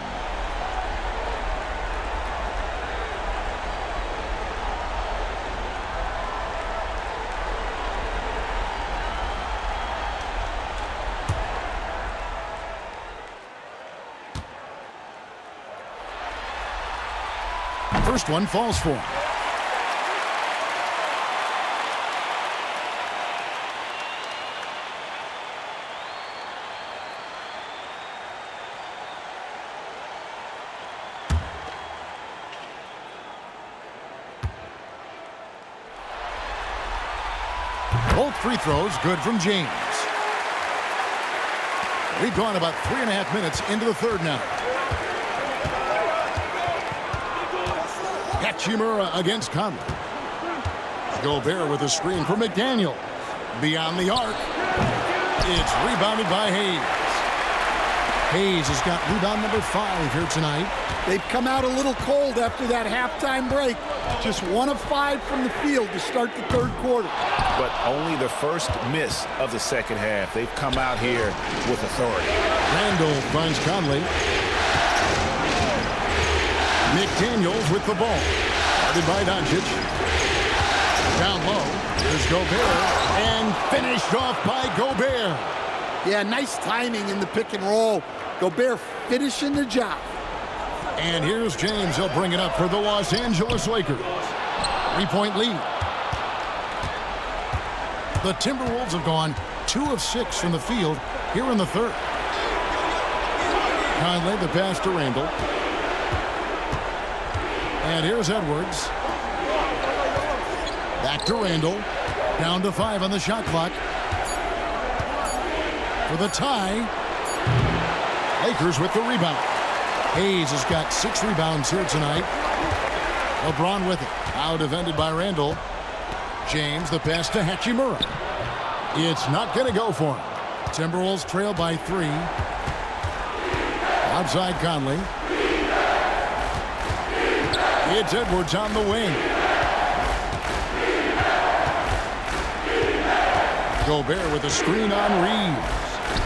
First one falls for him. Both free throws good from James. We've gone about 3.5 minutes into the 3rd now. Hachimura against Conley. Gobert with a screen for McDaniels. Beyond the arc. It's rebounded by Hayes. Hayes has got rebound number 5 here tonight. They've come out a little cold after that halftime break. Just 1 of 5 from the field to start the 3rd quarter. But only the first miss of the 2nd half. They've come out here with authority. Randall finds Conley. McDaniels with the ball. Guarded by Doncic. Down low. Here's Gobert. And finished off by Gobert. Yeah, nice timing in the pick and roll. Gobert finishing the job. And here's James. He'll bring it up for the Los Angeles Lakers. 3-point lead. The Timberwolves have gone 2 of 6 from the field here in the 3rd. Conley, the pass to Randall. And here's Edwards. Back to Randall. Down to 5 on the shot clock. For the tie. Lakers with the rebound. Hayes has got 6 rebounds here tonight. LeBron with it. Now defended by Randall. James, the pass to Hachimura. It's not going to go for him. Timberwolves trail by 3. Outside Conley. It's Edwards on the wing. Gobert with a screen on Reeves.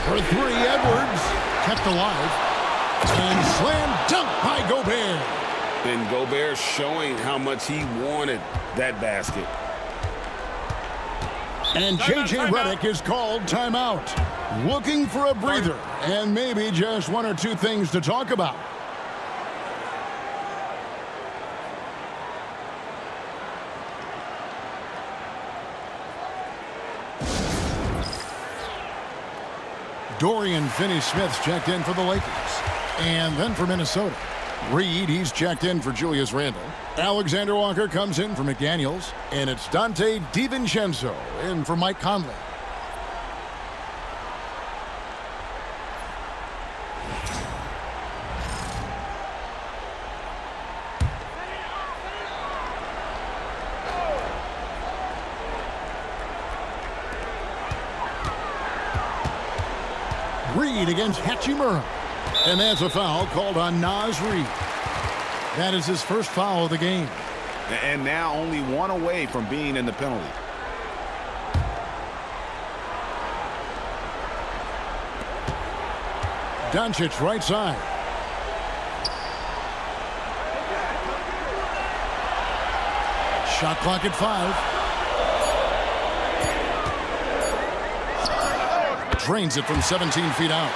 For 3, Edwards kept alive. And slam dunk by Gobert. And Gobert showing how much he wanted that basket. And J.J. Redick is called timeout. Looking for a breather and maybe just 1 or 2 things to talk about. Dorian Finney-Smith's checked in for the Lakers. And then for Minnesota. Reed, he's checked in for Julius Randle. Alexander Walker comes in for McDaniels. And it's Dante DiVincenzo in for Mike Conley. Reed against Hachimura. And that's a foul called on Naz Reid. That is his first foul of the game. And now only one away from being in the penalty. Doncic right side. Shot clock at 5. Drains it from 17 feet out.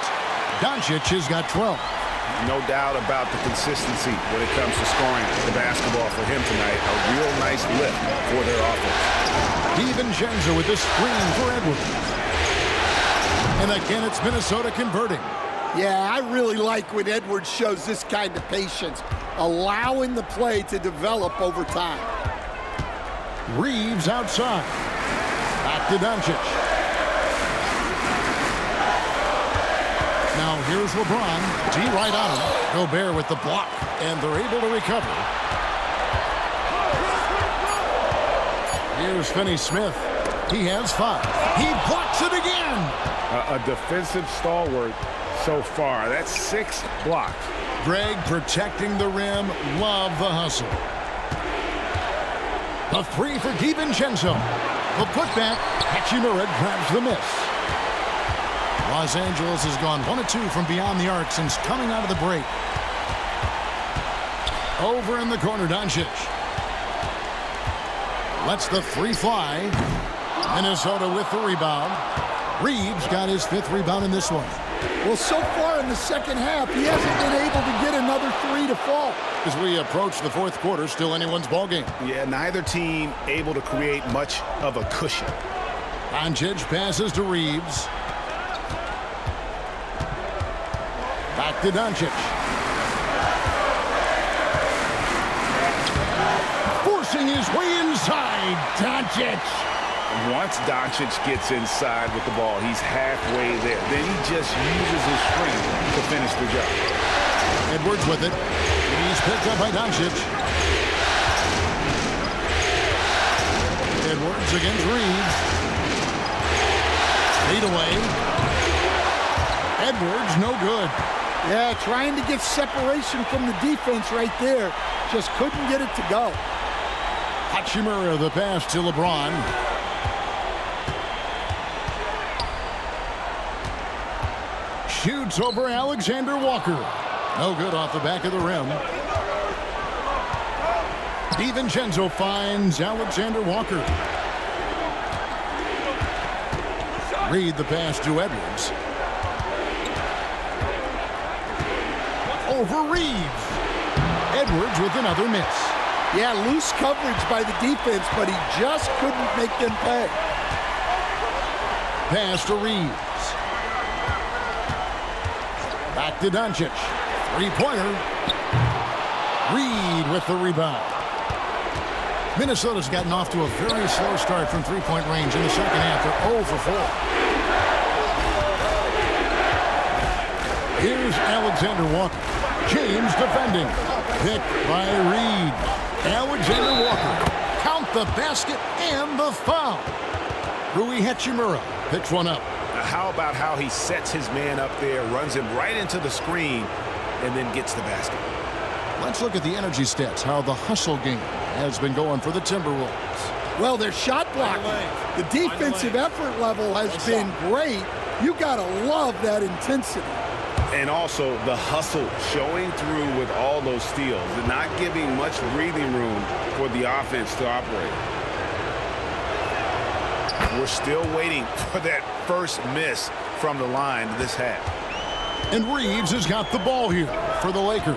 Doncic has got 12. No doubt about the consistency when it comes to scoring the basketball for him tonight. A real nice lift for their offense. DiVincenzo with the screen for Edwards. And again, it's Minnesota converting. Yeah, I really like when Edwards shows this kind of patience, allowing the play to develop over time. Reeves outside. Back to Doncic. Now here's LeBron. D right on him. Gobert with the block. And they're able to recover. Here's Finney-Smith. He has 5. He blocks it again. A defensive stalwart so far. That's 6 blocks. Greg protecting the rim. Love the hustle. The 3 for DiVincenzo. The putback. Hachimura grabs the miss. Los Angeles has gone 1 of 2 from beyond the arc since coming out of the break. Over in the corner, Doncic. Lets the 3 fly. Minnesota with the rebound. Reeves got his 5th rebound in this one. Well, so far in the second half, he hasn't been able to get another 3 to fall. As we approach the 4th quarter, still anyone's ballgame. Yeah, neither team able to create much of a cushion. Doncic passes to Reeves. Back to Doncic. Forcing his way inside. Doncic. Once Doncic gets inside with the ball, he's halfway there. Then he just uses his strength to finish the job. Edwards with it. He's picked up by Doncic. Edwards against Reeves. Lead away. Edwards, no good. Yeah, trying to get separation from the defense right there. Just couldn't get it to go. Hachimura the pass to LeBron. Shoots over Alexander Walker. No good off the back of the rim. DiVincenzo finds Alexander Walker. Reed the pass to Edwards. Over Reeves. Edwards with another miss. Yeah, loose coverage by the defense, but he just couldn't make them pay. Pass to Reeves. Back to Doncic. 3-pointer. Reed with the rebound. Minnesota's gotten off to a very slow start from three-point range in the second half. They're 0 for 4. Here's Alexander Walker. James defending. Picked by Reed. Alexander Walker. Count the basket and the foul. Rui Hachimura picks one up. How about how he sets his man up there, runs him right into the screen, and then gets the basket? Let's look at the energy stats, how the hustle game has been going for the Timberwolves. Well, their shot blocking, the defensive effort level has been great. You got to love that intensity. And also the hustle showing through with all those steals and not giving much breathing room for the offense to operate. We're still waiting for that first miss from the line this half. And Reeves has got the ball here for the Lakers.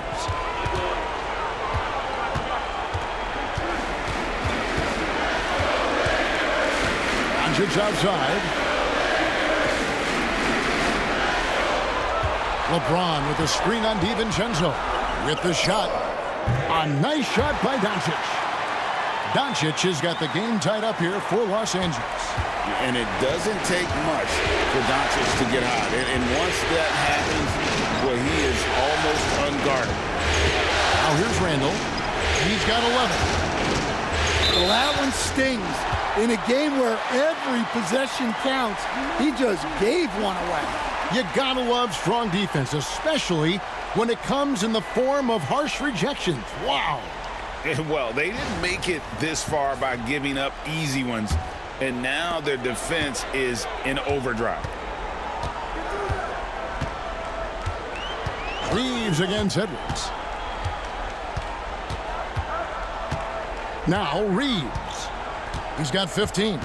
Doncic outside. LeBron with the screen on DiVincenzo. With the shot. A nice shot by Doncic. Doncic has got the game tied up here for Los Angeles. And it doesn't take much for Doncic to get hot. And once that happens, well, he is almost unguarded. Now here's Randall. He's got 11. Well, that one stings. In a game where every possession counts, he just gave one away. You gotta love strong defense, especially when it comes in the form of harsh rejections. Wow. And well, they didn't make it this far by giving up easy ones, and now their defense is in overdrive. Reeves against Edwards. Now Reeves. He's got 15.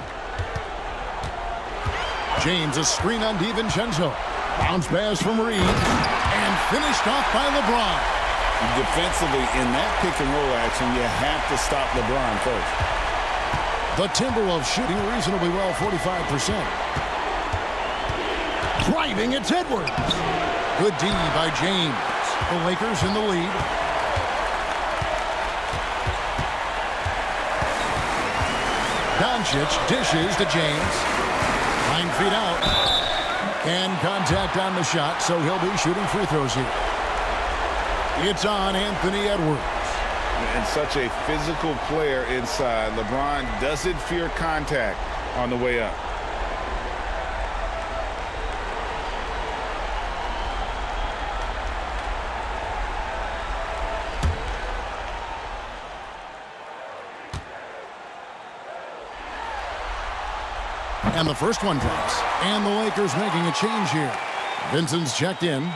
James, a screen on DiVincenzo. Bounce pass from Reeves. And finished off by LeBron. Defensively, in that pick-and-roll action, you have to stop LeBron first. The Timberwolves shooting reasonably well, 45%. Driving, it's Edwards. Good D by James. The Lakers in the lead. Doncic dishes to James. 9 feet out. And contact on the shot, so he'll be shooting free throws here. It's on Anthony Edwards. And such a physical player inside. LeBron doesn't fear contact on the way up. And the first one drops. And the Lakers making a change here. Vincent's checked in.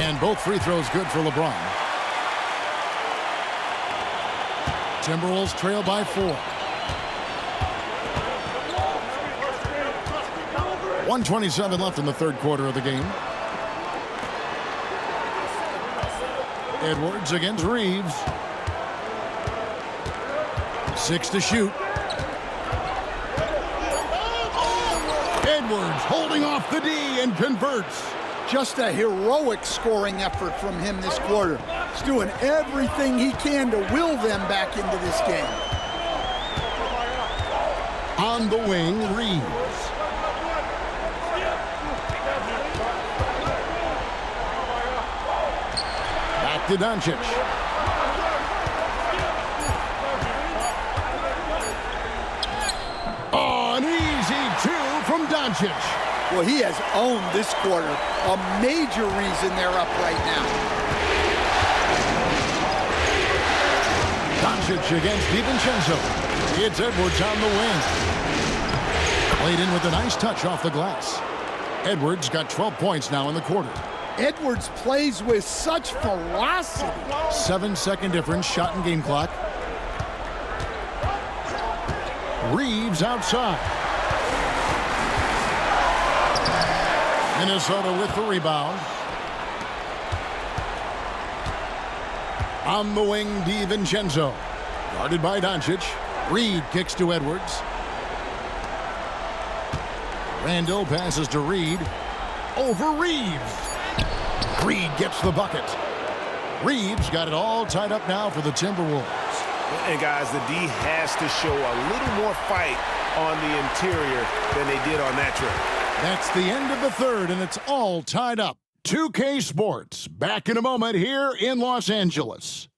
And both free throws good for LeBron. Timberwolves trail by 4. 1:27 left in the third quarter of the game. Edwards against Reeves. 6 to shoot. Edwards holding off the D and converts. Just a heroic scoring effort from him this quarter. He's doing everything he can to will them back into this game. On the wing, Reeves. Back to Doncic. Oh, an easy 2 from Doncic. Well, he has owned this quarter. A major reason they're up right now. Doncic against DiVincenzo. It's Edwards on the wing. Played in with a nice touch off the glass. Edwards got 12 points now in the quarter. Edwards plays with such ferocity. 7-second difference, shot and game clock. Reeves outside. Minnesota with the rebound. On the wing, DiVincenzo. Guarded by Doncic. Reed kicks to Edwards. Randall passes to Reed. Over Reeves. Reed gets the bucket. Reeves got it all tied up now for the Timberwolves. And guys, the D has to show a little more fight on the interior than they did on that trip. That's the end of the third, and it's all tied up. 2K Sports, back in a moment here in Los Angeles.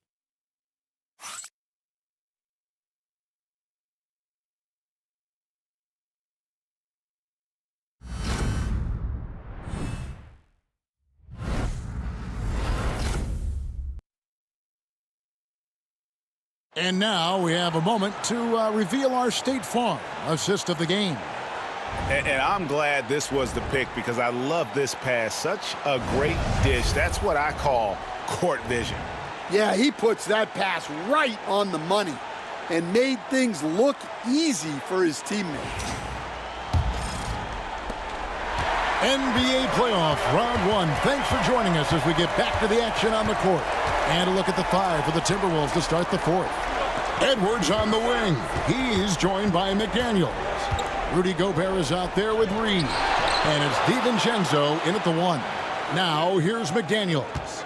And now we have a moment to reveal our State Farm assist of the game. And I'm glad this was the pick because I love this pass. Such a great dish. That's what I call court vision. Yeah, he puts that pass right on the money and made things look easy for his teammates. NBA playoff round 1. Thanks for joining us as we get back to the action on the court. And a look at the 5 for the Timberwolves to start the 4th. Edwards on the wing. He's joined by McDaniels. Rudy Gobert is out there with Reed. And it's DiVincenzo in at the 1. Now here's McDaniels.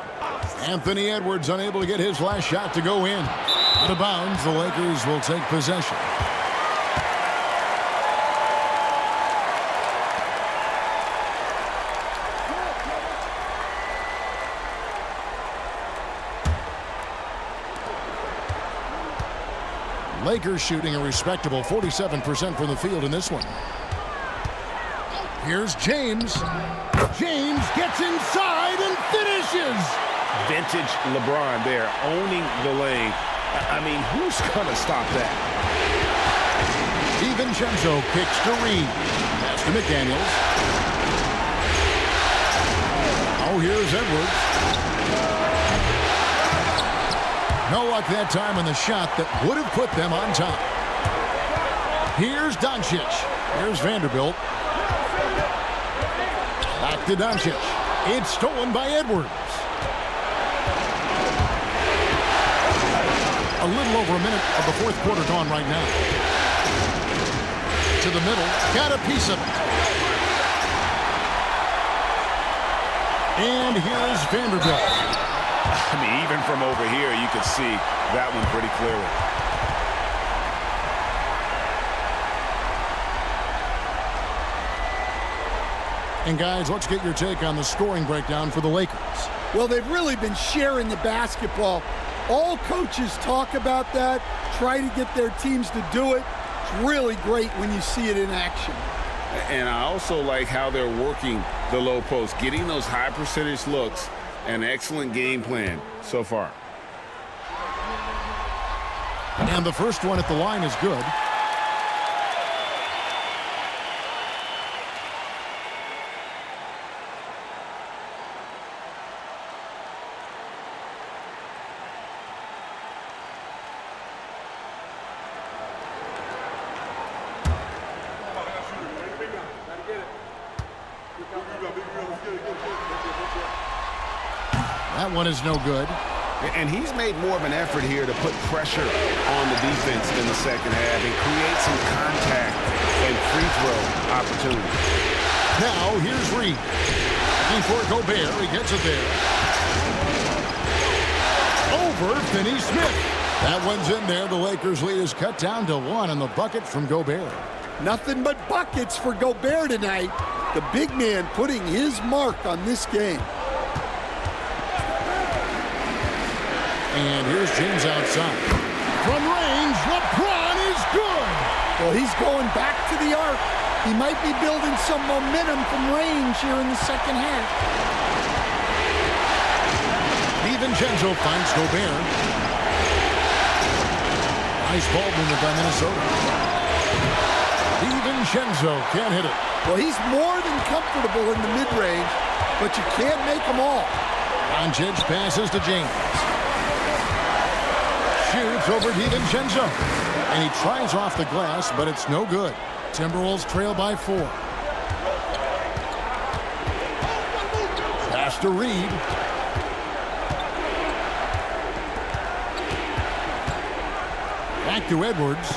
Anthony Edwards unable to get his last shot to go in. Out of bounds, the Lakers will take possession. Lakers shooting a respectable 47% from the field in this one. Here's James. James gets inside and finishes. Vintage LeBron there, owning the lane. I mean, who's going to stop that? DiVincenzo kicks to Reed. Pass to McDaniels. Oh, here's Edwards. No luck that time on the shot that would have put them on top. Here's Doncic. Here's Vanderbilt. Back to Doncic. It's stolen by Edwards. A little over a minute of the fourth quarter gone right now. To the middle. Got a piece of it. And here's Vanderbilt. I mean, even from over here, you could see that one pretty clearly. And guys, let's get your take on the scoring breakdown for the Lakers. Well, they've really been sharing the basketball. All coaches talk about that, try to get their teams to do it. It's really great when you see it in action. And I also like how they're working the low post, getting those high percentage looks. An excellent game plan so far. And the first one at the line is good. That one is no good. And he's made more of an effort here to put pressure on the defense in the second half and create some contact and free throw opportunities. Now here's Reed. Looking for Gobert. He gets it there. Over Finney Smith. That one's in there. The Lakers lead is cut down to 1 on the bucket from Gobert. Nothing but buckets for Gobert tonight. The big man putting his mark on this game. And here's James outside. From range, LeBron is good. Well, he's going back to the arc. He might be building some momentum from range here in the second half. DiVincenzo finds Gobert. Nice ball movement by Minnesota. DiVincenzo can't hit it. Well, he's more than comfortable in the mid-range, but you can't make them all. Doncic passes to James. Shoots over DiVincenzo. And he tries off the glass, but it's no good. Timberwolves trail by 4. Pass to Reed. Back to Edwards.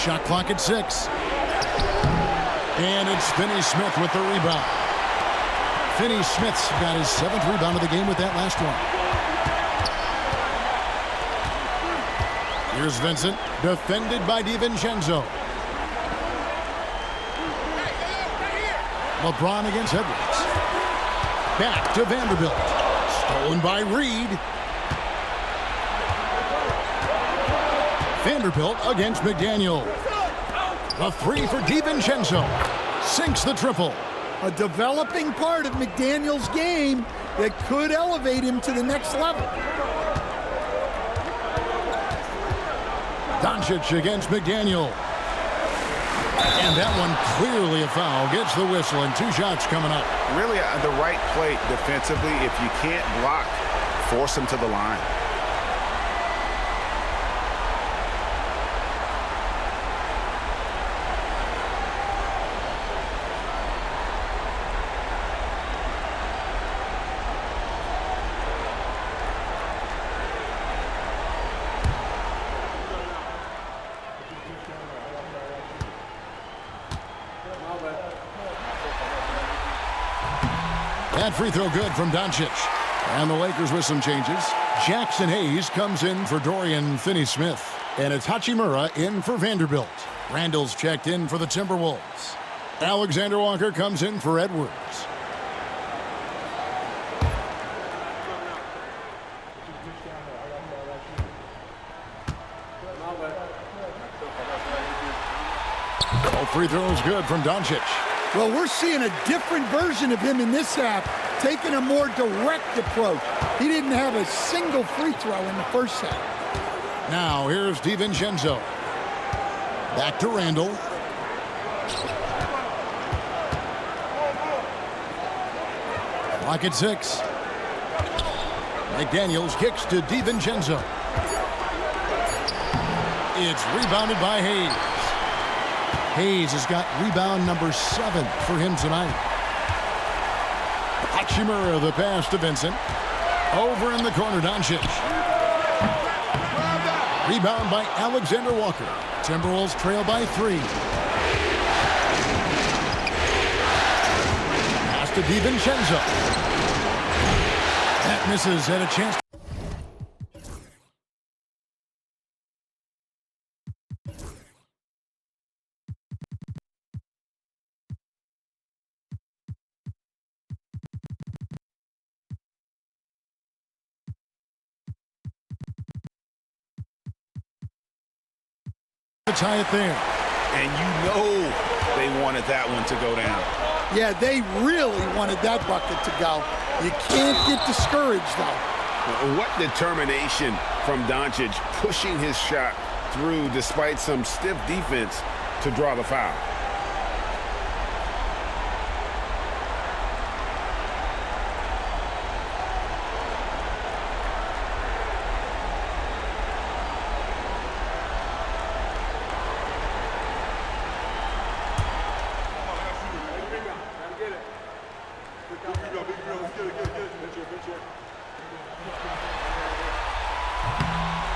Shot clock at 6. And it's Finney Smith with the rebound. Finney Smith's got his 7th rebound of the game with that last one. Here's Vincent, defended by DiVincenzo. LeBron against Edwards. Back to Vanderbilt. Stolen by Reed. Vanderbilt against McDaniel. A 3 for DiVincenzo. Sinks the triple. A developing part of McDaniel's game that could elevate him to the next level. Doncic against McDaniel. And that one clearly a foul. Gets the whistle and 2 shots coming up. Really the right play defensively. If you can't block, force him to the line. That free throw good from Doncic. And the Lakers with some changes. Jackson Hayes comes in for Dorian Finney-Smith. And it's Hachimura in for Vanderbilt. Randall's checked in for the Timberwolves. Alexander Walker comes in for Edwards. All free throws good from Doncic. Well, we're seeing a different version of him in this half, taking a more direct approach. He didn't have a single free throw in the first half. Now here's DiVincenzo. Back to Randall. Clock at 6. McDaniels kicks to DiVincenzo. It's rebounded by Hayes. Hayes has got rebound number 7 for him tonight. Hachimura the pass to Vincent. Over in the corner, Doncic. Rebound by Alexander Walker. Timberwolves trail by 3. Pass to DiVincenzo. That misses, and a chance. To tie it there. And you know they wanted that one to go down. Yeah, they really wanted that bucket to go. You can't get discouraged, though. What determination from Doncic pushing his shot through despite some stiff defense to draw the foul.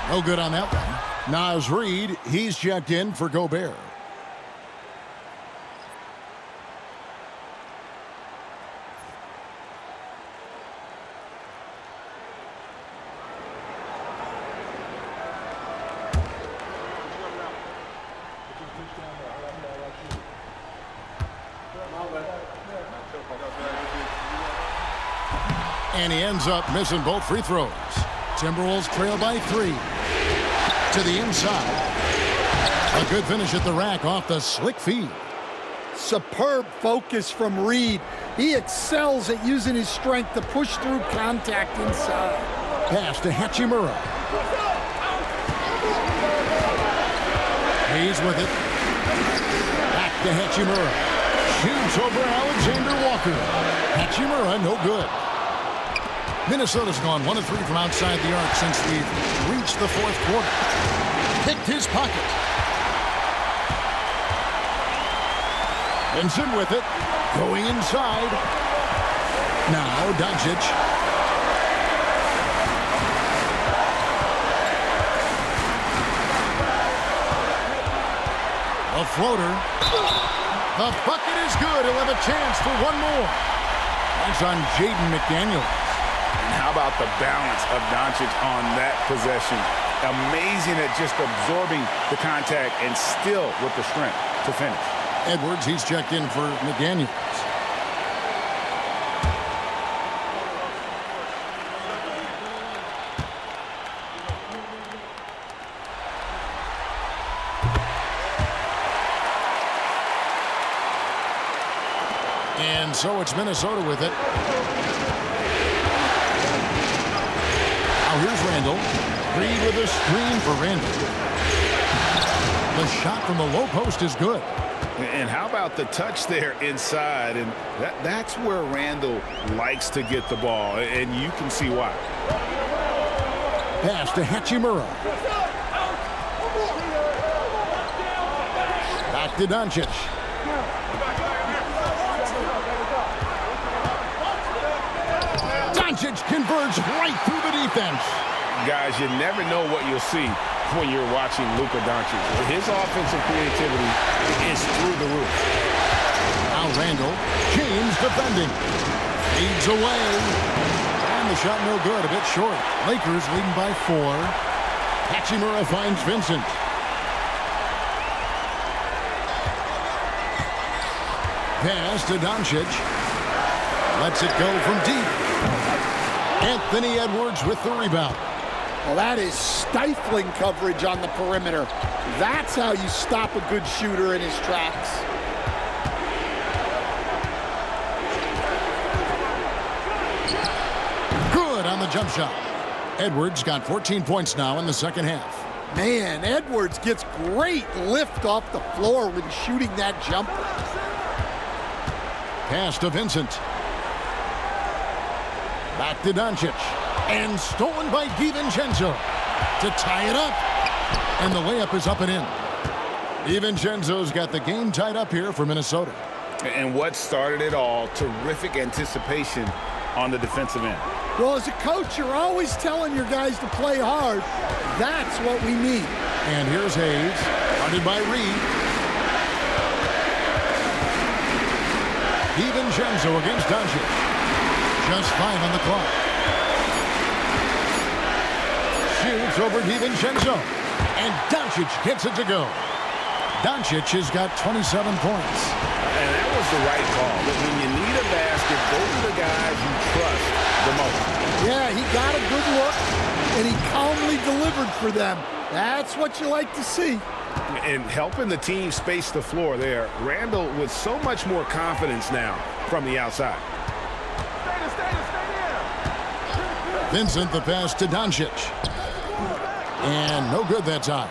No good on that one. Naz Reid, he's checked in for Gobert. And he ends up missing both free throws. Timberwolves trail by 3. To the inside. A good finish at the rack off the slick feed. Superb focus from Reid. He excels at using his strength to push through contact inside. Pass to Hachimura. Hayes with it. Back to Hachimura. Shoots over Alexander Walker. Hachimura, no good. Minnesota's gone 1 of 3 from outside the arc since we've reached the 4th quarter. Picked his pocket. Vincent with it. Going inside. Now Doncic. A floater. The bucket is good. He'll have a chance for one more. That's on Jaden McDaniels. And how about the balance of Doncic on that possession? Amazing at just absorbing the contact and still with the strength to finish. Edwards, he's checked in for McDaniels. And so it's Minnesota with it. Now here's Randall. Reid with a screen for Randall. The shot from the low post is good. And how about the touch there inside? And that's where Randall likes to get the ball, and you can see why. Pass to Hachimura. Back to Doncic. Doncic converts right through the defense. Guys, you never know what you'll see when you're watching Luka Doncic. His offensive creativity is through the roof. Now Randall. James defending. Feeds away. And the shot no good, a bit short. Lakers leading by 4. Hachimura finds Vincent. Pass to Doncic. Lets it go from deep. Anthony Edwards with the rebound. Well, that is stifling coverage on the perimeter. That's how you stop a good shooter in his tracks. Good on the jump shot. Edwards got 14 points now in the second half. Man, Edwards gets great lift off the floor when shooting that jumper. Pass to Vincent. Back to Doncic. And stolen by DiVincenzo to tie it up. And the layup is up and in. DiVincenzo's got the game tied up here for Minnesota. And what started it all, terrific anticipation on the defensive end. Well, as a coach, you're always telling your guys to play hard. That's what we need. And here's Hayes, guarded by Reed. DiVincenzo against Doncic. Just 5 on the clock. Shoots over DiVincenzo. And Doncic gets it to go. Doncic has got 27 points. And that was the right call. But when you need a basket, those are the guys you trust the most. Yeah, he got a good look, and he calmly delivered for them. That's what you like to see. And helping the team space the floor there, Randall with so much more confidence now from the outside. Vincent the pass to Doncic. And no good that time.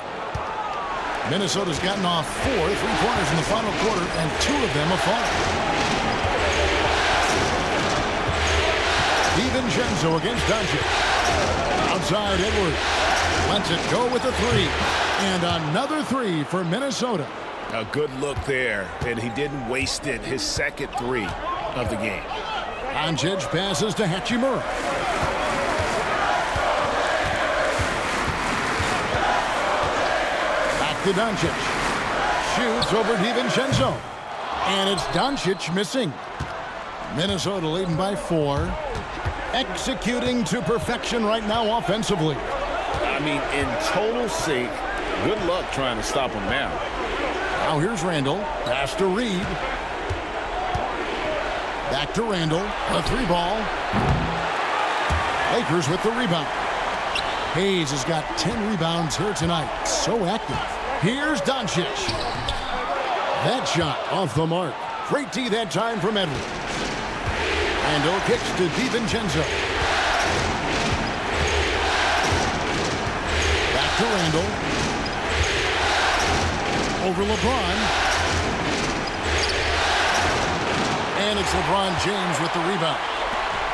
Minnesota's gotten off 4 3-pointers in the final quarter, and 2 of them have fallen. DiVincenzo against Doncic. Outside Edwards. Lets it go with a 3. And another 3 for Minnesota. A good look there, and he didn't waste it. His second 3 of the game. Doncic passes to Hachimura. Back to Doncic. Shoots over DiVincenzo. And it's Doncic missing. Minnesota leading by 4. Executing to perfection right now offensively. I mean, in total sync. Good luck trying to stop him now. Now here's Randall. Pass to Reed. Back to Randall. A 3-ball. Lakers with the rebound. Hayes has got 10 rebounds here tonight. So active. Here's Doncic. That shot off the mark. Great D that time from Edwards. Randall kicks to DiVincenzo. Back to Randall. Over LeBron. And it's LeBron James with the rebound.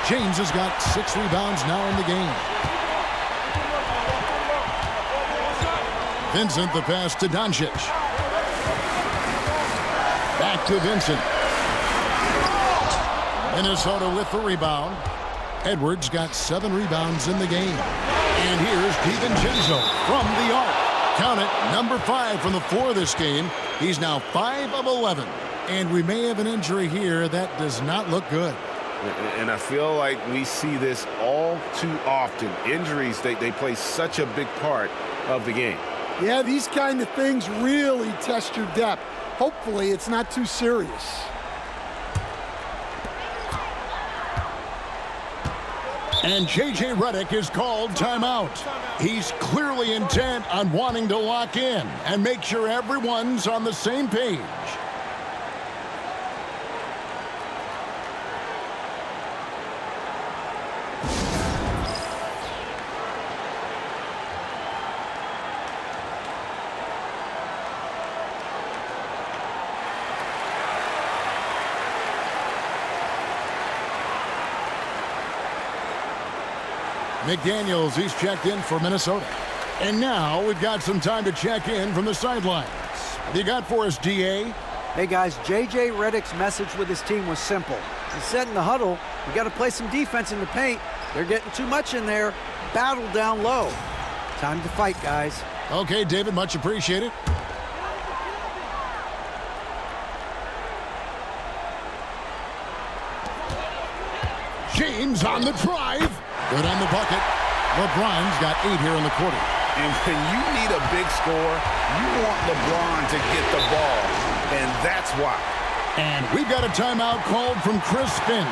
James has got 6 rebounds now in the game. Vincent the pass to Doncic. Back to Vincent. Minnesota with the rebound. Edwards got 7 rebounds in the game. And here's DiVincenzo from the arc. Count it, number 5 from the floor this game. He's now 5 of 11. And we may have an injury here that does not look good. And I feel like we see this all too often. Injuries, they play such a big part of the game. Yeah, these kind of things really test your depth. Hopefully, it's not too serious. And J.J. Redick is called timeout. He's clearly intent on wanting to lock in and make sure everyone's on the same page. McDaniels, he's checked in for Minnesota. And now we've got some time to check in from the sidelines. What do you got for us, DA? Hey guys, J.J. Redick's message with his team was simple. He said in the huddle, we got to play some defense in the paint. They're getting too much in there. Battle down low. Time to fight, guys. Okay, David, much appreciated. James on the drive. Good on the bucket. LeBron's got 8 here in the quarter. And when you need a big score, you want LeBron to get the ball, and that's why. And we've got a timeout called from Chris Finch.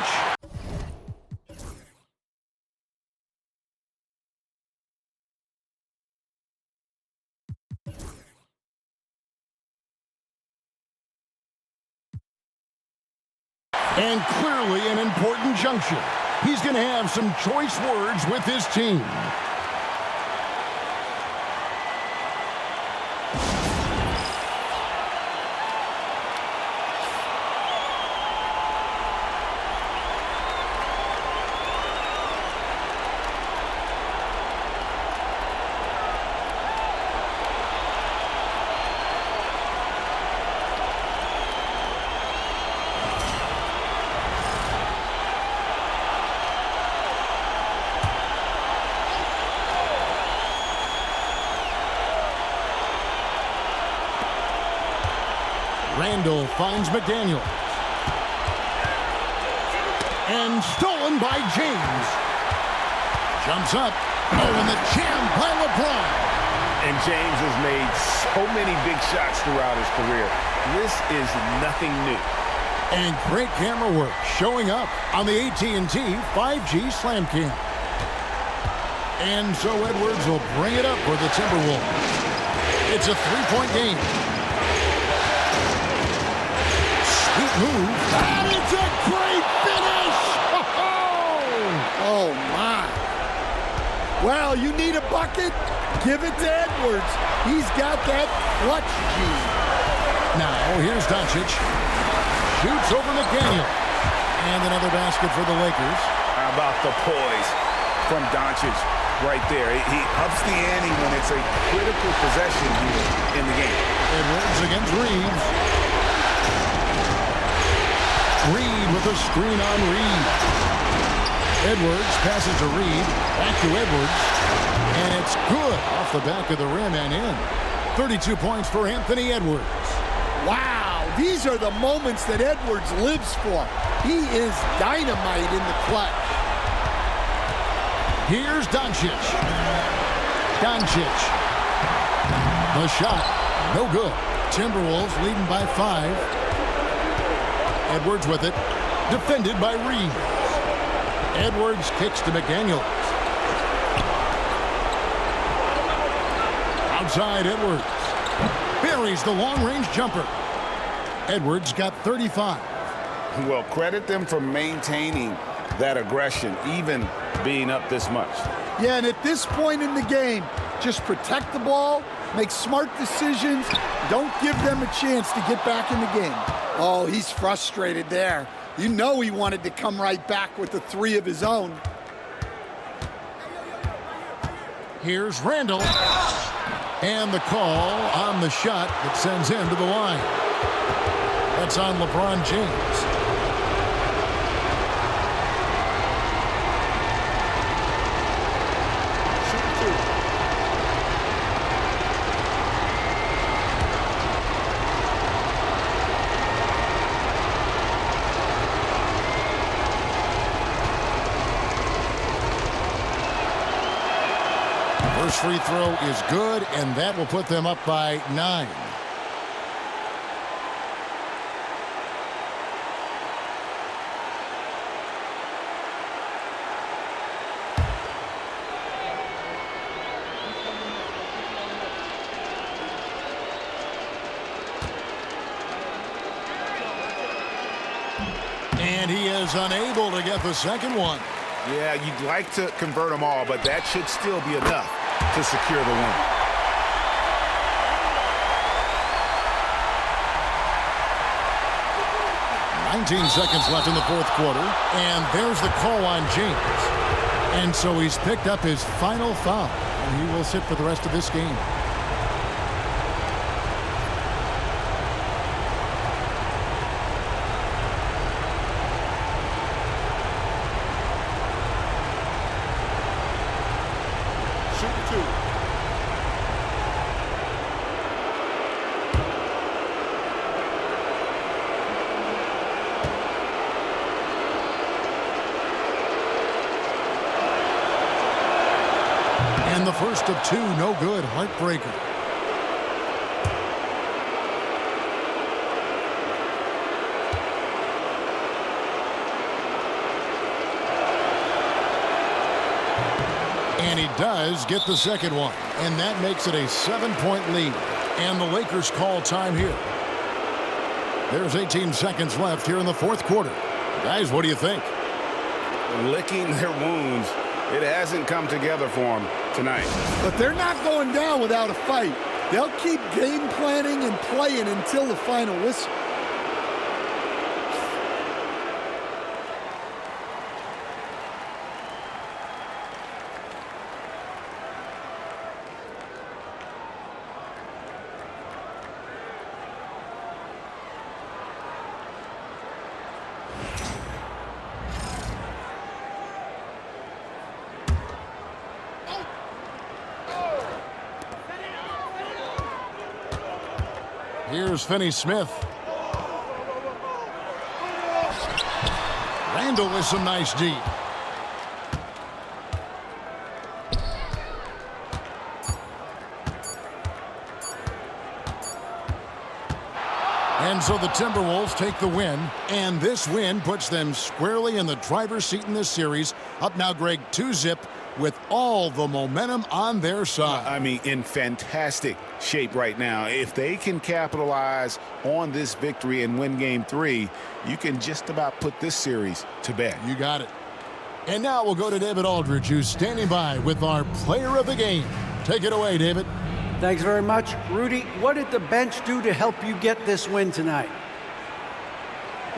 And clearly an important juncture. He's going to have some choice words with his team. Randall finds McDaniels. And stolen by James. Jumps up. Oh, and the jam by LeBron. And James has made so many big shots throughout his career. This is nothing new. And great camera work showing up on the AT&T 5G Slam Cam. And so Edwards will bring it up for the Timberwolves. It's a 3-point game. Sweet move. And it's a great finish! Oh, my. Well, you need a bucket? Give it to Edwards. He's got that clutch gene. Now, here's Doncic. Shoots over McDaniel. And another basket for the Lakers. How about the poise from Doncic right there? He ups the ante when it's a critical possession here in the game. Edwards against Reeves. Reed with a screen on Reed. Edwards passes to Reed. Back to Edwards. And it's good off the back of the rim and in. 32 points for Anthony Edwards. Wow, these are the moments that Edwards lives for. He is dynamite in the clutch. Here's Doncic. Doncic. The shot. No good. Timberwolves leading by 5. Edwards with it. Defended by Reeves. Edwards kicks to McDaniels. Outside Edwards. Buries the long-range jumper. Edwards got 35. Well, credit them for maintaining that aggression, even being up this much. Yeah, and at this point in the game, just protect the ball, make smart decisions, don't give them a chance to get back in the game. Oh, he's frustrated there. You know he wanted to come right back with the 3 of his own. Here's Randall. And the call on the shot that sends him to the line. That's on LeBron James. First free throw is good, and that will put them up by 9. And he is unable to get the second one. Yeah, you'd like to convert them all, but that should still be enough to secure the win. "19 seconds left in the fourth quarter, and there's the call on James. And so he's picked up his final foul, and he will sit for the rest of this game. Best of two, no good. Heartbreaker. And he does get the second one. And that makes it a 7-point lead. And the Lakers call time here. There's 18 seconds left here in the fourth quarter. Guys, what do you think? Licking their wounds. It hasn't come together for them tonight. But they're not going down without a fight. They'll keep game planning and playing until the final whistle. Here's Finney-Smith. Randall with some nice D. And so the Timberwolves take the win, and this win puts them squarely in the driver's seat in this series. Up now, Greg, 2-zip with all the momentum on their side. I mean, in fantastic shape right now. If they can capitalize on this victory and win game 3, you can just about put this series to bed. You got it. And now we'll go to David Aldridge, who's standing by with our player of the game. Take it away, David. Thanks very much. Rudy, what did the bench do to help you get this win tonight?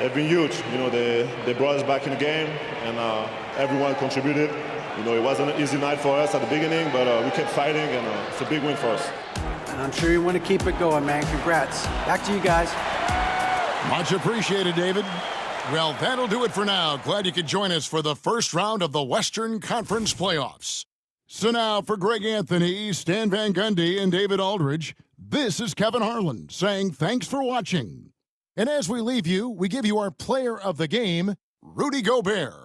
They've been huge. You know, they brought us back in the game, and everyone contributed. You know, it wasn't an easy night for us at the beginning, but we kept fighting, and it's a big win for us. And I'm sure you want to keep it going, man. Congrats. Back to you guys. Much appreciated, David. Well, that'll do it for now. Glad you could join us for the first round of the Western Conference playoffs. So now for Greg Anthony, Stan Van Gundy, and David Aldridge, this is Kevin Harlan saying thanks for watching. And as we leave you, we give you our player of the game, Rudy Gobert.